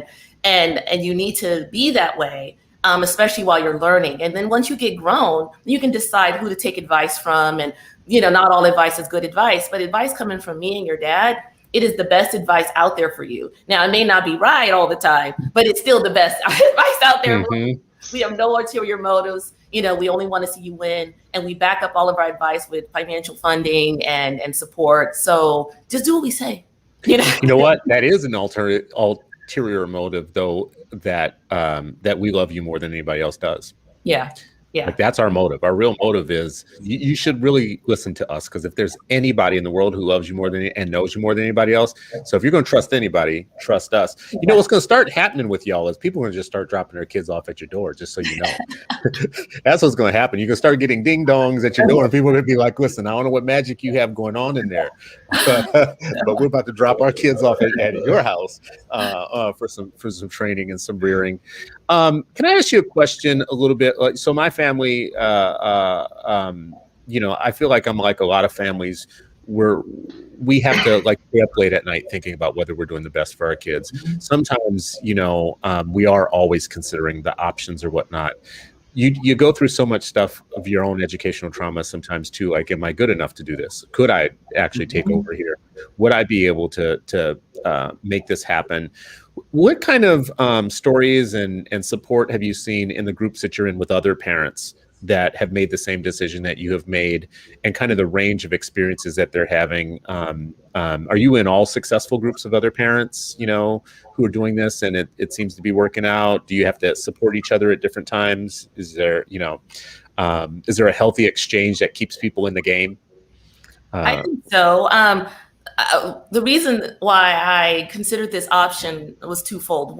and you need to be that way. Especially while you're learning. And then once you get grown, you can decide who to take advice from. And, not all advice is good advice, but advice coming from me and your dad, it is the best advice out there for you. Now, it may not be right all the time, but it's still the best advice out there. We have no ulterior motives. We only want to see you win. And we back up all of our advice with financial funding and support. So just do what we say. You know what? That is an ulterior motive, though, that we love you more than anybody else does. Yeah. Like, that's our motive. Our real motive is you should really listen to us, because if there's anybody in the world who loves you more than and knows you more than anybody else, so if you're going to trust anybody, trust us. What's going to start happening with y'all is people are going to just start dropping their kids off at your door, just so you know. That's what's going to happen. You're going to start getting ding dongs at your door, and people are going to be like, listen, I don't know what magic you have going on in there, but we're about to drop our kids off at your house for some training and some rearing. Can I ask you a question a little bit? So my family, I feel like I'm like a lot of families where we have to stay up late at night thinking about whether we're doing the best for our kids. Sometimes, we are always considering the options or whatnot. You go through so much stuff of your own educational trauma sometimes too. Like, am I good enough to do this? Could I actually take over here? Would I be able to make this happen? What kind of stories and support have you seen in the groups that you're in with other parents that have made the same decision that you have made, and kind of the range of experiences that they're having? Are you in all successful groups of other parents, who are doing this, and it seems to be working out? Do you have to support each other at different times? Is there a healthy exchange that keeps people in the game? I think so. The reason why I considered this option was twofold.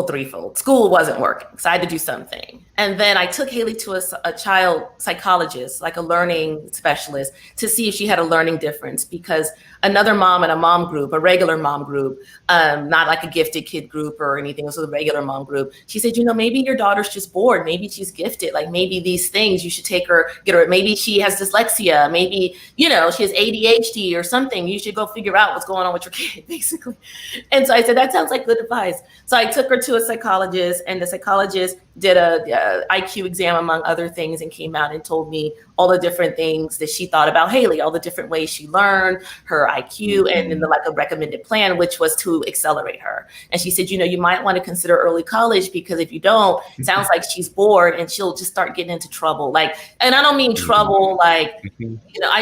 Threefold. School wasn't working, so I had to do something. And then I took Haley to a child psychologist, like a learning specialist, to see if she had a learning difference, because another mom in a mom group, a regular mom group, not like a gifted kid group or anything, it was a regular mom group. She said, maybe your daughter's just bored. Maybe she's gifted. Like, maybe these things you should get her. Maybe she has dyslexia. Maybe, she has ADHD or something. You should go figure out what's going on with your kid, basically. And so I said, that sounds like good advice. So I took her to a psychologist, and the psychologist did a IQ exam, among other things, and came out and told me all the different things that she thought about Haley, all the different ways she learned, her IQ, and then a recommended plan, which was to accelerate her. And she said, you might want to consider early college, because if you don't, it sounds like she's bored and she'll just start getting into trouble. And I don't mean trouble, I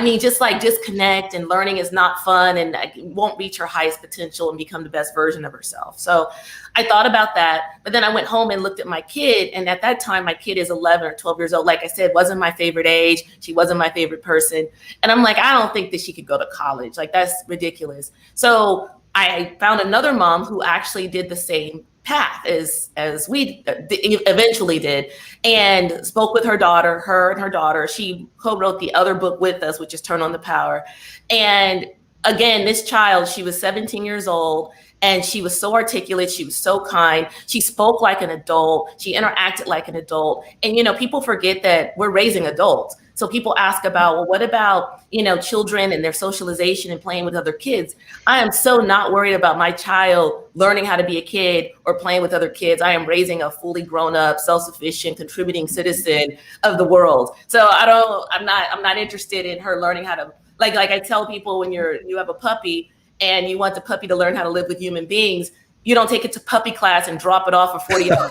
mean just disconnect, and learning is not fun, and won't reach her highest potential and become the best version of herself. So I thought about that, but then I went home and looked at my kid. And at that time, my kid is 11 or 12 years old. Like I said, wasn't my favorite age. She wasn't my favorite person. And I'm like, I don't think that she could go to college. That's ridiculous. So I found another mom who actually did the same path as we eventually did, and spoke with her and her daughter. She co-wrote the other book with us, which is Turn on the Power. And again, this child, she was 17 years old, and she was so articulate. She was so kind. She spoke like an adult. She interacted like an adult. And, people forget that we're raising adults. So people ask about, well, what about, children and their socialization and playing with other kids? I am so not worried about my child learning how to be a kid or playing with other kids. I am raising a fully grown up, self-sufficient, contributing citizen of the world. So I'm not interested in her learning how to, like I tell people, when you have a puppy and you want the puppy to learn how to live with human beings, you don't take it to puppy class and drop it off for 40 hours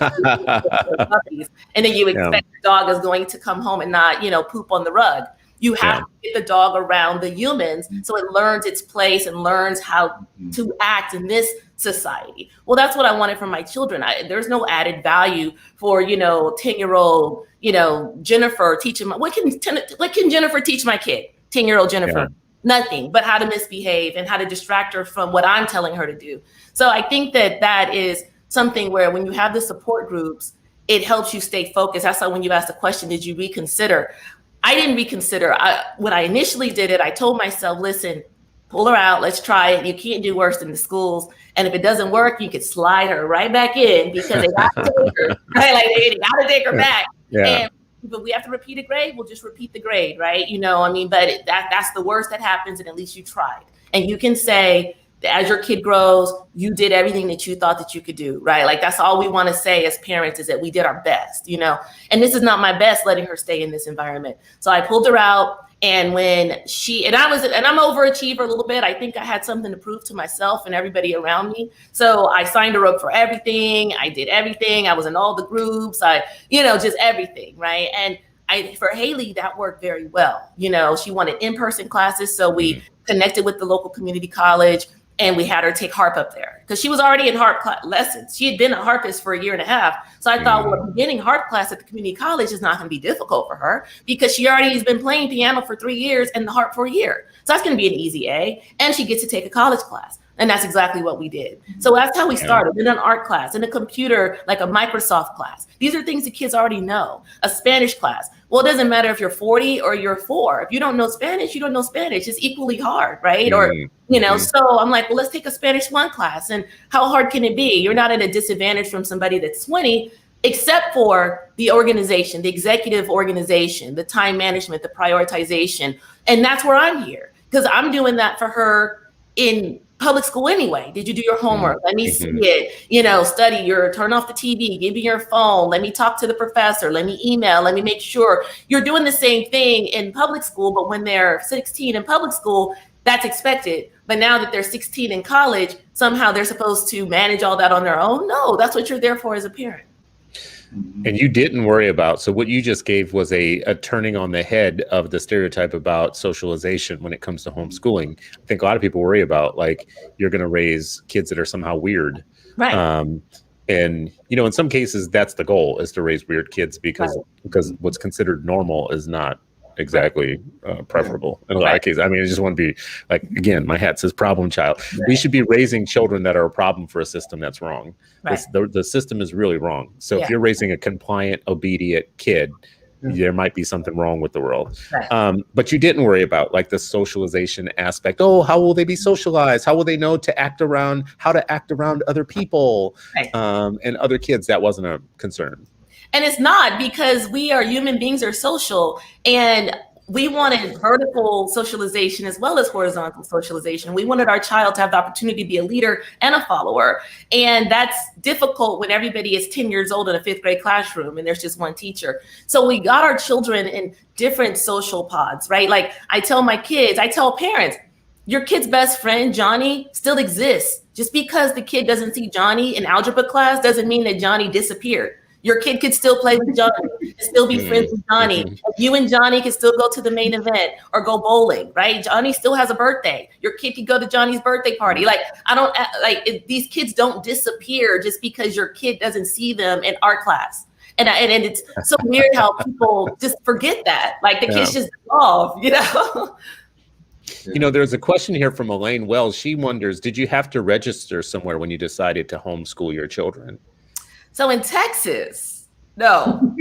puppies, and then you expect the dog is going to come home and not, poop on the rug. You have to get the dog around the humans so it learns its place and learns how to act in this society. Well, that's what I wanted from my children. There's no added value for, 10-year-old, Jennifer teaching what can Jennifer teach my kid? 10-year-old Jennifer. Yeah. Nothing but how to misbehave and how to distract her from what I'm telling her to do. So I think that is something where when you have the support groups, it helps you stay focused. That's why when you asked the question, did you reconsider? I didn't reconsider. When I initially did it, I told myself, listen, pull her out. Let's try it. You can't do worse than the schools. And if it doesn't work, you could slide her right back in because they got to take her, right? Like they got to take her back. Yeah. But we have to repeat a grade, we'll just repeat the grade, right? But that's the worst that happens, and at least you tried. And you can say that as your kid grows, you did everything that you thought that you could do, right? Like that's all we want to say as parents is that we did our best, and this is not my best letting her stay in this environment. So I pulled her out, and when I'm an overachiever a little bit. I think I had something to prove to myself and everybody around me. So I signed her up for everything. I did everything. I was in all the groups. Just everything, right? And for Haley, that worked very well. She wanted in-person classes. So we connected with the local community college, and we had her take harp up there because she was already in harp lessons. She had been a harpist for a year and a half. So I thought, well, beginning harp class at the community college is not going to be difficult for her because she already has been playing piano for 3 years and the harp for a year. So that's going to be an easy A. And she gets to take a college class. And that's exactly what we did. So that's how we started. In an art class, in a computer, like a Microsoft class. These are things the kids already know. A Spanish class. Well, it doesn't matter if you're 40 or you're 4. If you don't know Spanish, you don't know Spanish. It's equally hard, right? Or, so I'm like, well, let's take a Spanish 1 class. And how hard can it be? You're not at a disadvantage from somebody that's 20, except for the organization, the executive organization, the time management, the prioritization. And that's where I'm here because I'm doing that for her in public school anyway. Did you do your homework? Let me see it, study turn off the TV, give me your phone, let me talk to the professor, let me email, let me make sure you're doing the same thing in public school. But when they're 16 in public school, that's expected. But now that they're 16 in college, somehow they're supposed to manage all that on their own. No, that's what you're there for as a parent. And you didn't worry about, so what you just gave was a turning on the head of the stereotype about socialization when it comes to homeschooling. I think a lot of people worry about, like, you're going to raise kids that are somehow weird. Right. And, in some cases, that's the goal, is to raise weird kids because what's considered normal is not exactly preferable in a lot of cases. I mean, I just want to be like, again, my hat says problem child. We should be raising children that are a problem for a system that's wrong. The system is really wrong. So if you're raising a compliant, obedient kid, there might be something wrong with the world. But you didn't worry about like the socialization aspect. Oh, how will they be socialized? How will they know how to act around other people and other kids? That wasn't a concern. And it's not, because we are human beings, are social, and we wanted vertical socialization as well as horizontal socialization. We wanted our child to have the opportunity to be a leader and a follower. And that's difficult when everybody is 10 years old in a 5th grade classroom and there's just one teacher. So we got our children in different social pods, right? Like I tell parents, your kid's best friend, Johnny, still exists. Just because the kid doesn't see Johnny in algebra class doesn't mean that Johnny disappeared. Your kid could still play with Johnny, still be friends with Johnny. You and Johnny can still go to the main event or go bowling, right? Johnny still has a birthday. Your kid could go to Johnny's birthday party. These kids don't disappear just because your kid doesn't see them in art class. And it's so weird how people just forget that. Like the kids just evolve, You know, there's a question here from Elaine Wells. She wonders, did you have to register somewhere when you decided to homeschool your children? So in Texas, no.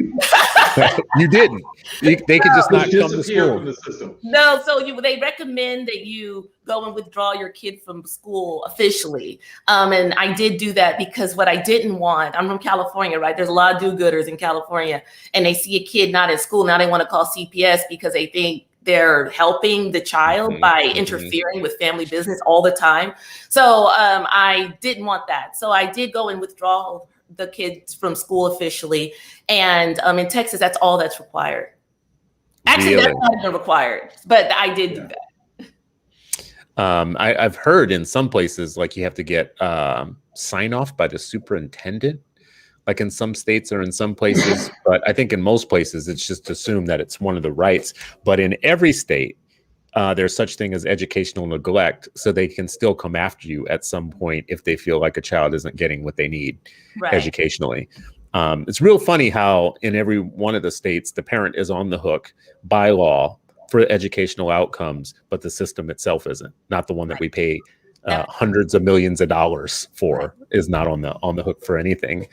You didn't. They could just not come to disappear school. from the system. No, so they recommend that you go and withdraw your kid from school officially. And I did do that because what I didn't want, I'm from California, right? There's a lot of do-gooders in California, and they see a kid not in school. Now they want to call CPS because they think they're helping the child by interfering with family business all the time. So I didn't want that. So I did go and withdraw the kids from school officially. And in Texas, that's all that's required. Actually, Really? that's not even required, but I did do that. I've heard in some places, like you have to get sign off by the superintendent, like in some states or in some places. But I think in most places, it's just assumed that it's one of the rights. But in every state, there's such thing as educational neglect. So they can still come after you at some point if they feel like a child isn't getting what they need educationally. It's real funny how in every one of the states, the parent is on the hook by law for educational outcomes, but the system itself isn't. Not the one that we pay hundreds of millions of dollars for is not on the hook for anything.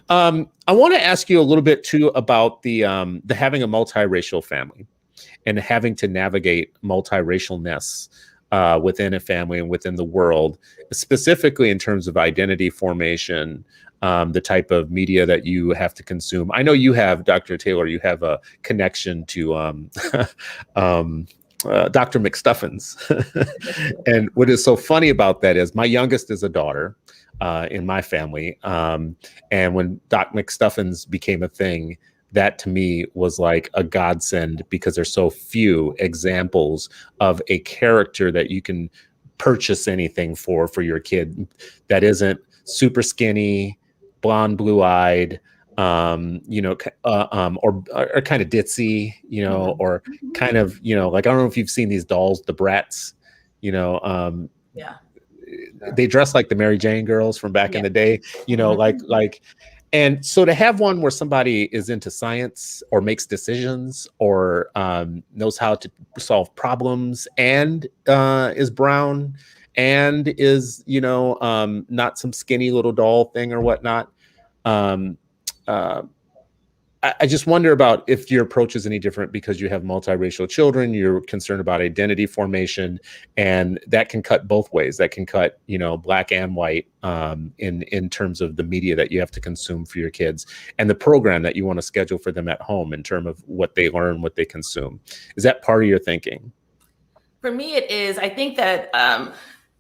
I want to ask you a little bit too about the having a multiracial family and having to navigate multiracialness within a family and within the world, specifically in terms of identity formation, the type of media that you have to consume. I know you have, Dr. Taylor, you have a connection to Dr. McStuffins. And what is so funny about that is my youngest is a daughter in my family. And when Doc McStuffins became a thing, that to me was like a godsend because there's so few examples of a character that you can purchase anything for your kid that isn't super skinny, blonde, blue-eyed, or kind of ditzy, or kind of, like, I don't know if you've seen these dolls, the Bratz, they dress like the Mary Jane girls from back in the day, and so to have one where somebody is into science or makes decisions or knows how to solve problems and is brown and is, not some skinny little doll thing or whatnot. I just wonder about if your approach is any different because you have multiracial children, you're concerned about identity formation, and that can cut both ways. That can cut, black and white in terms of the media that you have to consume for your kids and the program that you want to schedule for them at home in terms of what they learn, what they consume. Is that part of your thinking? For me, it is. I think that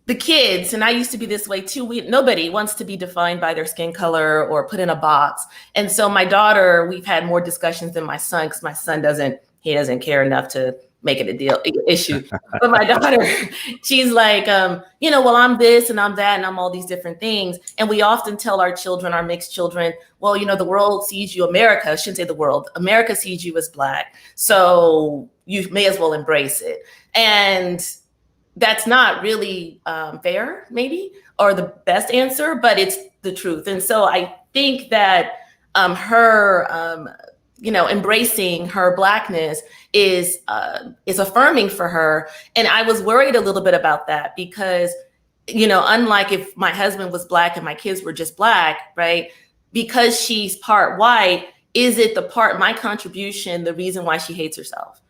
the kids, and I used to be this way too, nobody wants to be defined by their skin color or put in a box. And so my daughter, we've had more discussions than my son, because my son doesn't care enough to make it issue. But my daughter, she's like, well, I'm this and I'm that and I'm all these different things. And we often tell our children, our mixed children, well, the world sees you, America, I shouldn't say the world, America sees you as Black. So you may as well embrace it. And that's not really fair, maybe, or the best answer, but it's the truth. And so I think that her, embracing her Blackness is affirming for her. And I was worried a little bit about that because, unlike if my husband was Black and my kids were just Black, right? Because she's part white, is it my contribution, the reason why she hates herself?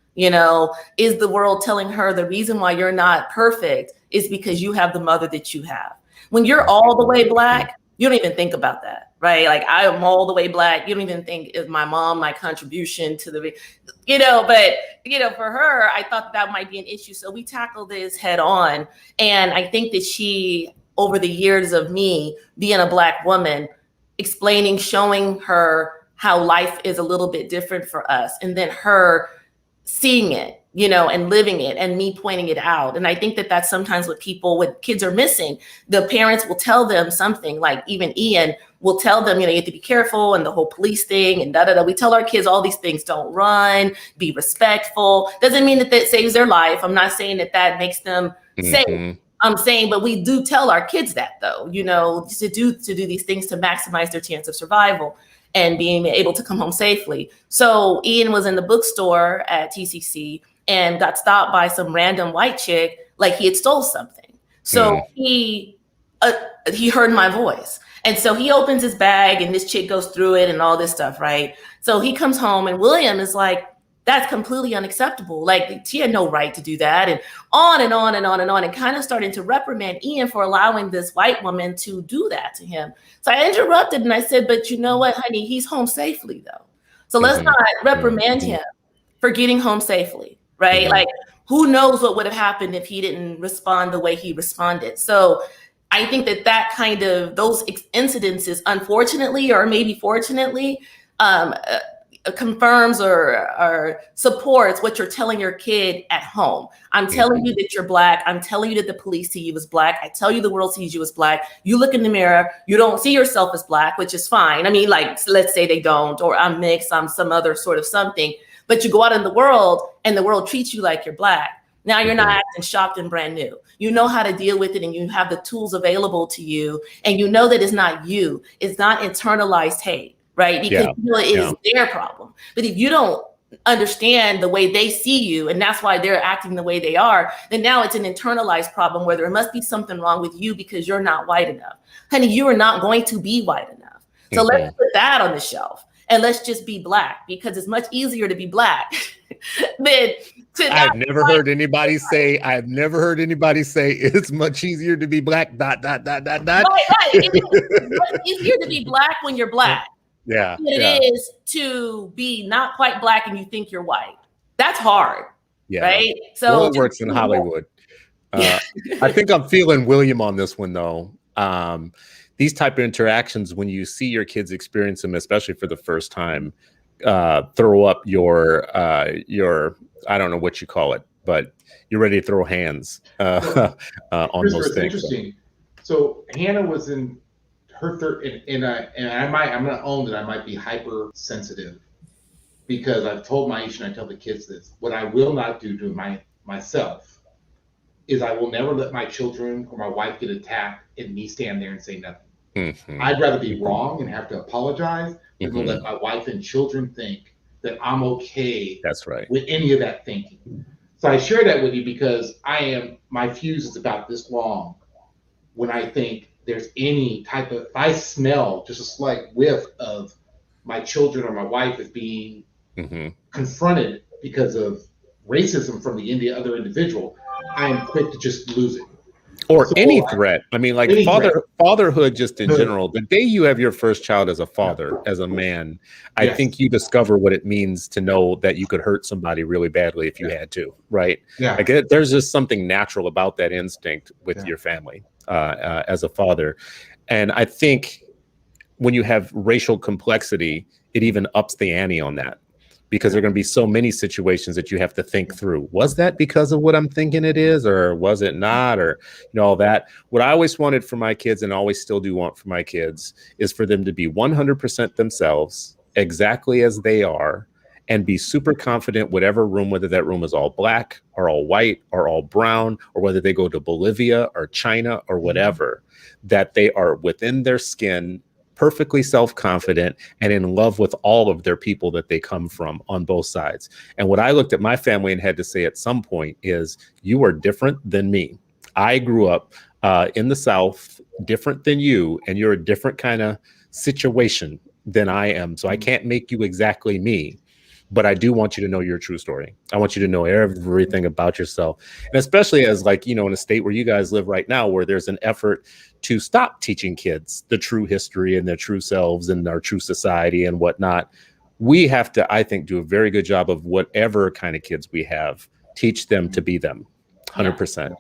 Is the world telling her the reason why you're not perfect is because you have the mother that you have? When you're all the way Black, you don't even think about that, right? Like, I am all the way Black. You don't even think, is my mom my contribution to the, but, for her, I thought that might be an issue. So we tackled this head on. And I think that she, over the years of me being a Black woman, explaining, showing her how life is a little bit different for us, and then her seeing it, and living it, and me pointing it out. And I think that that's sometimes what kids are missing. The parents will tell them something, like even Ian will tell them, you have to be careful, and the whole police thing and da-da-da. We tell our kids all these things: don't run, be respectful. Doesn't mean that saves their life. I'm not saying that makes them safe. I'm saying, but we do tell our kids that, though, to do these things to maximize their chance of survival and being able to come home safely. So Ian was in the bookstore at TCC, and got stopped by some random white chick like he had stole something. So he heard my voice. And so he opens his bag and this chick goes through it and all this stuff, right? So he comes home and William is like, that's completely unacceptable. Like, she had no right to do that, and on and on and on and on, and kind of starting to reprimand Ian for allowing this white woman to do that to him. So I interrupted and I said, but you know what, honey, he's home safely though. So let's not reprimand him for getting home safely, right? Like, who knows what would have happened if he didn't respond the way he responded. So I think that kind of, those incidences, unfortunately, or maybe fortunately, confirms or supports what you're telling your kid at home. I'm telling you that you're Black. I'm telling you that the police see you as Black. I tell you the world sees you as Black. You look in the mirror, you don't see yourself as Black, which is fine. I mean, like, let's say they don't, or I'm mixed, I'm some other sort of something, but you go out in the world and the world treats you like you're Black. Now you're not acting shocked and brand new. You know how to deal with it, and you have the tools available to you, and you know that it's not you. It's not internalized hate. Right? Because you know, it is their problem. But if you don't understand the way they see you, and that's why they're acting the way they are, then now it's an internalized problem where there must be something wrong with you because you're not white enough. Honey, you are not going to be white enough. So let's put that on the shelf and let's just be Black, because it's much easier to be Black than to I've never heard anybody say it's much easier to be Black, ... Right. It's much easier to be Black when you're Black. It is to be not quite Black and you think you're white. That's hard, right? So it works in Hollywood. I think I'm feeling William on this one, though. These type of interactions, when you see your kids experience them, especially for the first time, throw up your I don't know what you call it, but you're ready to throw hands on those things. Interesting. So Hannah was in her third, and I'm going to own that I might be hypersensitive, because I've told Myiesha, and I tell the kids this: what I will not do to myself is I will never let my children or my wife get attacked and me stand there and say nothing. I'd rather be wrong and have to apologize than to let my wife and children think that I'm okay. That's right. With any of that thinking. So I share that with you because my fuse is about this long when I think there's any type of, if I smell just a slight whiff of my children or my wife as being confronted because of racism from the other individual, I am quick to just lose it. Or so, any threat. I mean, like fatherhood just in general. The day you have your first child as a father, as a man, I think you discover what it means to know that you could hurt somebody really badly if you had to, right? Yeah. Like there's just something natural about that instinct with your family as a father. And I think when you have racial complexity, it even ups the ante on that, because there are going to be so many situations that you have to think through. Was that because of what I'm thinking it is, or was it not, or all that? What I always wanted for my kids, and always still do want for my kids, is for them to be 100% themselves, exactly as they are, and be super confident whatever room, whether that room is all Black or all white or all brown, or whether they go to Bolivia or China or whatever, that they are within their skin, perfectly self-confident and in love with all of their people that they come from on both sides. And what I looked at my family and had to say at some point is, you are different than me. I grew up in the South, different than you, and you're a different kind of situation than I am. So I can't make you exactly me, but I do want you to know your true story. I want you to know everything about yourself. And especially as, like, in a state where you guys live right now, where there's an effort to stop teaching kids the true history and their true selves and our true society and whatnot. We have to, I think, do a very good job of whatever kind of kids we have, teach them to be them 100%,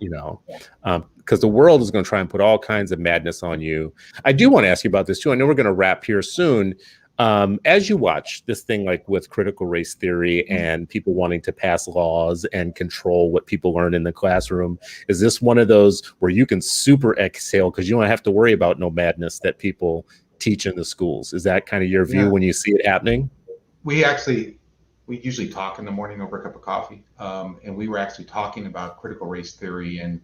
because the world is going to try and put all kinds of madness on you. I do want to ask you about this too. I know we're going to wrap here soon. As you watch this thing, like with critical race theory and people wanting to pass laws and control what people learn in the classroom, is this one of those where you can super exhale because you don't have to worry about no madness that people teach in the schools? Is that kind of your view when you see it happening? We usually talk in the morning over a cup of coffee, and we were actually talking about critical race theory, and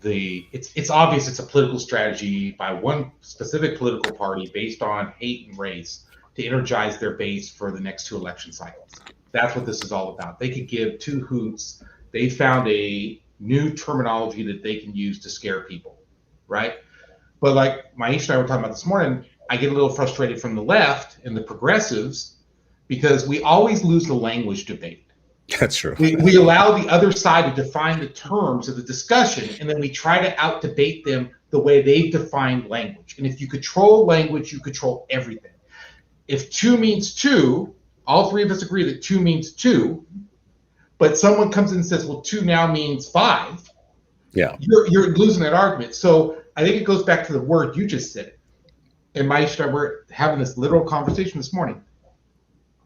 it's obvious it's a political strategy by one specific political party based on hate and race to energize their base for the next 2 election cycles. That's what this is all about. They could give two hoots. They found a new terminology that they can use to scare people, right? But like Myiesha and I were talking about this morning, I get a little frustrated from the left and the progressives because we always lose the language debate. That's true. We allow the other side to define the terms of the discussion, and then we try to out-debate them the way they've defined language. And if you control language, you control everything. If 2 means 2, all three of us agree that 2 means 2, but someone comes in and says, well, 2 now means 5, yeah, you're losing that argument. So I think it goes back to the word you just said. And Myiesha, we're having this literal conversation this morning.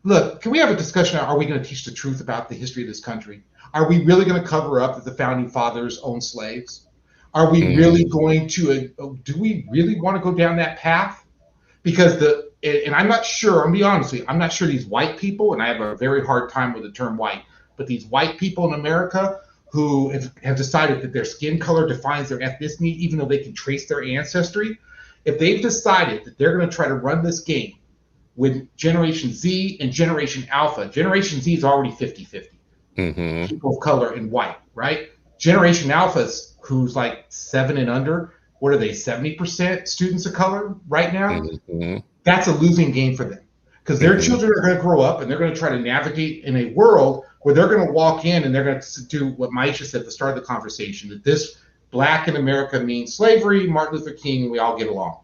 Look, can we have a discussion? Are we going to teach the truth about the history of this country? Are we really going to cover up that the founding fathers owned slaves? Are we really going to, do we really want to go down that path? Because and I'm not sure, I'm going to be honest with you, I'm not sure these white people, and I have a very hard time with the term white, but these white people in America who have decided that their skin color defines their ethnicity, even though they can trace their ancestry, if they've decided that they're going to try to run this game with Generation Z and Generation Alpha, Generation Z is already 50-50. People of color and white, right? Generation Alpha's, who's like 7 and under, what are they, 70% students of color right now? That's a losing game for them because their children are going to grow up and they're going to try to navigate in a world where they're going to walk in and they're going to do what Myiesha said at the start of the conversation, that this Black in America means slavery, Martin Luther King, and we all get along.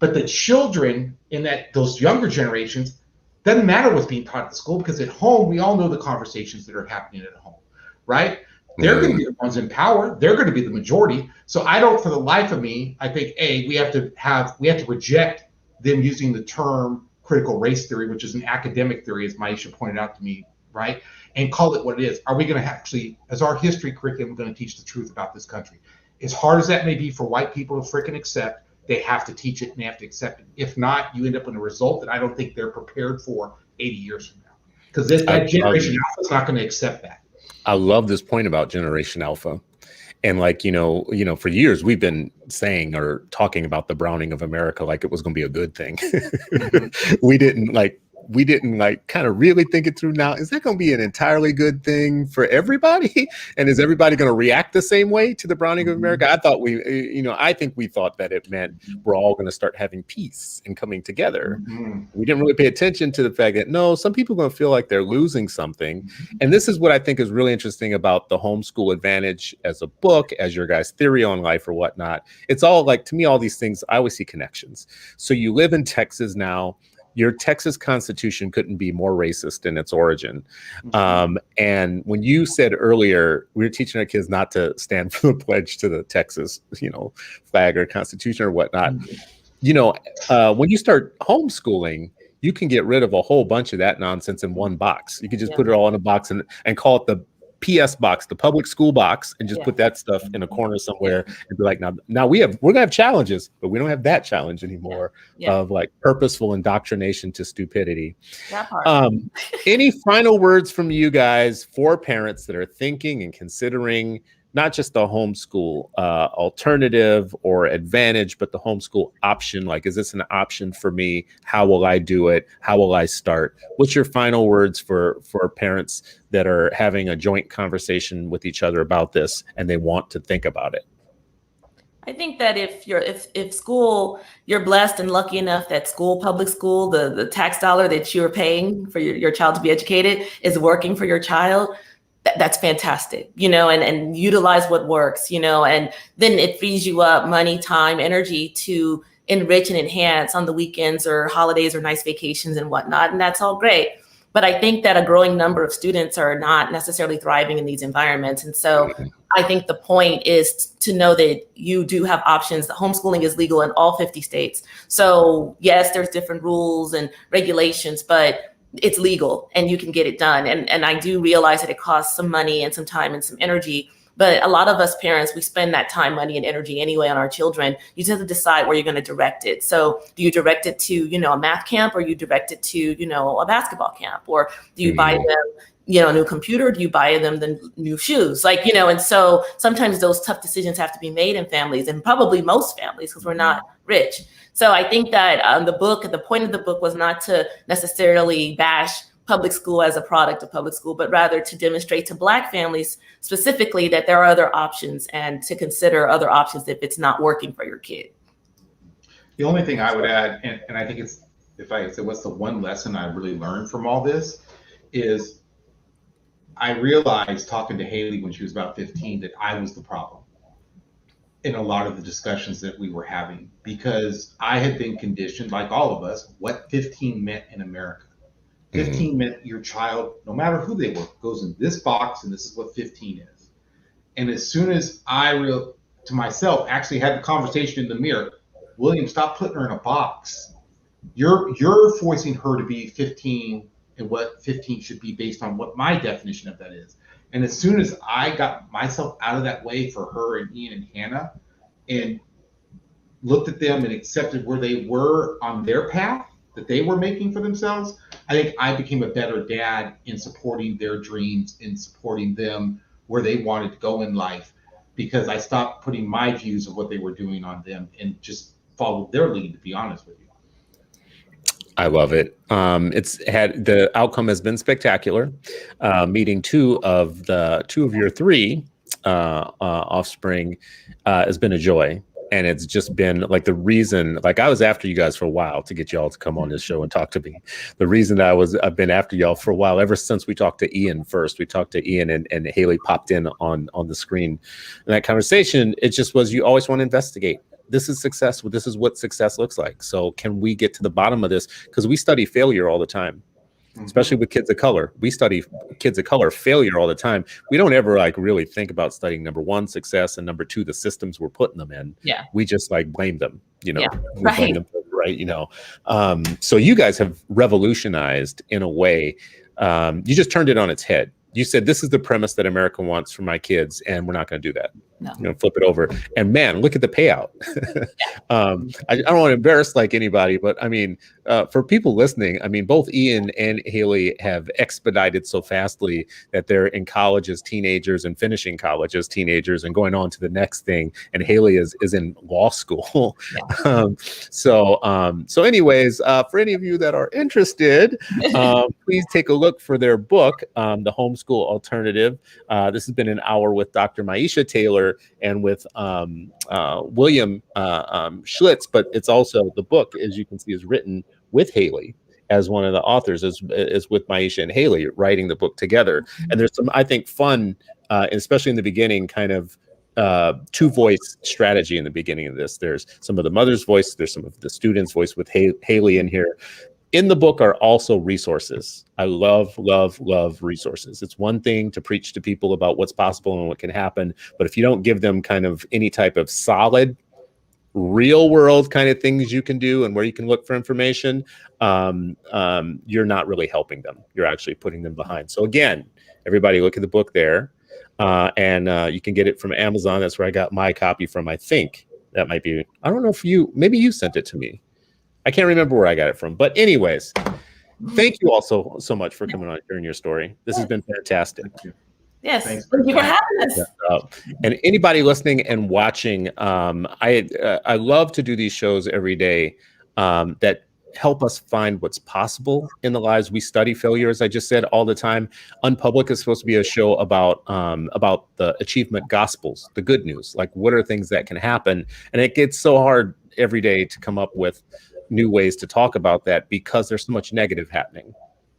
But the children in those younger generations, doesn't matter what's being taught at the school because at home, we all know the conversations that are happening at home, right? They're going to be the ones in power. They're going to be the majority. So I don't, for the life of me, I think, we have to reject them using the term critical race theory, which is an academic theory, as Myiesha pointed out to me, right? And call it what it is. Are we going to actually, as our history curriculum, going to teach the truth about this country? As hard as that may be for white people to freaking accept, they have to teach it and they have to accept it. If not, you end up with a result that I don't think they're prepared for 80 years from now. Because that generation Alpha is not going to accept that. I love this point about Generation Alpha. And like, for years we've been saying or talking about the browning of America like it was going to be a good thing. We didn't kind of really think it through. Now, is that going to be an entirely good thing for everybody? And is everybody going to react the same way to the browning of America? I think we thought that it meant we're all going to start having peace and coming together. We didn't really pay attention to the fact that, no, some people are going to feel like they're losing something. And this is what I think is really interesting about the Homeschool Advantage as a book, as your guys' theory on life or whatnot. It's all like, to me, all these things, I always see connections. So you live in Texas now. Your Texas Constitution couldn't be more racist in its origin. And when you said earlier, we were teaching our kids not to stand for the pledge to the Texas, flag or Constitution or whatnot. When you start homeschooling, you can get rid of a whole bunch of that nonsense in one box. You can just put it all in a box and call it the PS box, the public school box, and just put that stuff in a corner somewhere and be like, now we're gonna have challenges, but we don't have that challenge anymore of like purposeful indoctrination to stupidity. That part. Any final words from you guys for parents that are thinking and considering not just the homeschool alternative or advantage, but the homeschool option? Like, is this an option for me? How will I do it? How will I start? What's your final words for parents that are having a joint conversation with each other about this and they want to think about it? I think that if school, you're blessed and lucky enough that public school, the tax dollar that you're paying for your child to be educated is working for your child, that's fantastic, and utilize what works, and then it frees you up money, time, energy to enrich and enhance on the weekends or holidays or nice vacations and whatnot. And that's all great. But I think that a growing number of students are not necessarily thriving in these environments. And so I think the point is to know that you do have options. Homeschooling is legal in all 50 states. So yes, there's different rules and regulations, but it's legal and you can get it done. And I do realize that it costs some money and some time and some energy, but a lot of us parents, we spend that time, money, and energy anyway on our children. You just have to decide where you're going to direct it. So do you direct it to, a math camp, or you direct it to, a basketball camp, or do you buy them, a new computer? Do you buy them the new shoes? And so sometimes those tough decisions have to be made in families, and probably most families, because we're not rich. So I think that the point of the book was not to necessarily bash public school as a product of public school, but rather to demonstrate to Black families specifically that there are other options and to consider other options if it's not working for your kid. The only thing I would add, and I think it's, if I said what's the one lesson I really learned from all this, is I realized talking to Haley when she was about 15 that I was the problem in a lot of the discussions that we were having, because I had been conditioned, like all of us, what 15 meant in America. 15 meant your child, no matter who they were, goes in this box and this is what 15 is. And as soon as I to myself actually had the conversation in the mirror, William, stop putting her in a box. You're forcing her to be 15 and what 15 should be based on what my definition of that is. And as soon as I got myself out of that way for her and Ian and Hannah and looked at them and accepted where they were on their path that they were making for themselves, I think I became a better dad in supporting their dreams, in supporting them where they wanted to go in life, because I stopped putting my views of what they were doing on them and just followed their lead, to be honest with you. I love it. The outcome has been spectacular. Meeting two of your three offspring has been a joy. And it's just been like the reason, like I was after you guys for a while to get y'all to come on this show and talk to me. The reason I've been after y'all for a while, ever since we talked to Ian first, we talked to Ian and Haley popped in on the screen. And that conversation, it just was, you always want to investigate. This is success. This is what success looks like. So can we get to the bottom of this? Because we study failure all the time, especially with kids of color. We study kids of color failure all the time. We don't ever like really think about studying number one, success, and number two, the systems we're putting them in. Yeah. We just like blame them, Yeah. We blame them, right. So you guys have revolutionized in a way. You just turned it on its head. You said, this is the premise that America wants for my kids, and we're not going to do that. No. Flip it over. And man, look at the payout. I don't want to embarrass like anybody, but I mean, for people listening, I mean, both Ian and Haley have expedited so fastly that they're in college as teenagers and finishing college as teenagers and going on to the next thing. And Haley is in law school. Yeah. So anyways, for any of you that are interested, please take a look for their book, The Homeschool Alternative. This has been an hour with Dr. Myiesha Taylor and with William Schlitz, but it's also, the book, as you can see, is written with Haley as one of the authors, is with Myiesha and Haley writing the book together. And there's some, I think, fun, especially in the beginning, kind of two-voice strategy in the beginning of this. There's some of the mother's voice, there's some of the student's voice with Haley in here. In the book are also resources. I love, love, love resources. It's one thing to preach to people about what's possible and what can happen, but if you don't give them kind of any type of solid, real world kind of things you can do and where you can look for information, you're not really helping them. You're actually putting them behind. So again, everybody look at the book there, and you can get it from Amazon. That's where I got my copy from. I think that might be, I don't know if maybe you sent it to me. I can't remember where I got it from, but anyways, thank you all so much for coming on and sharing your story. This has been fantastic. Yes, Thanks. thank you for having us. And anybody listening and watching, I love to do these shows every day that help us find what's possible in the lives. We study failure, as I just said, all the time. Unpublic is supposed to be a show about the achievement gospels, the good news, like what are things that can happen, and it gets so hard every day to come up with new ways to talk about that because there's so much negative happening.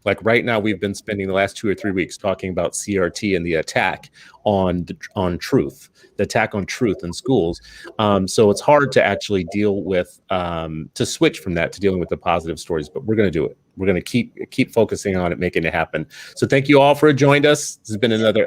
Like right now, we've been spending the last 2 or 3 weeks talking about CRT and the attack on truth, the attack on truth in schools. So it's hard to actually deal with, to switch from that to dealing with the positive stories, but we're going to do it. We're going to keep focusing on it, making it happen. So thank you all for joining us. This has been another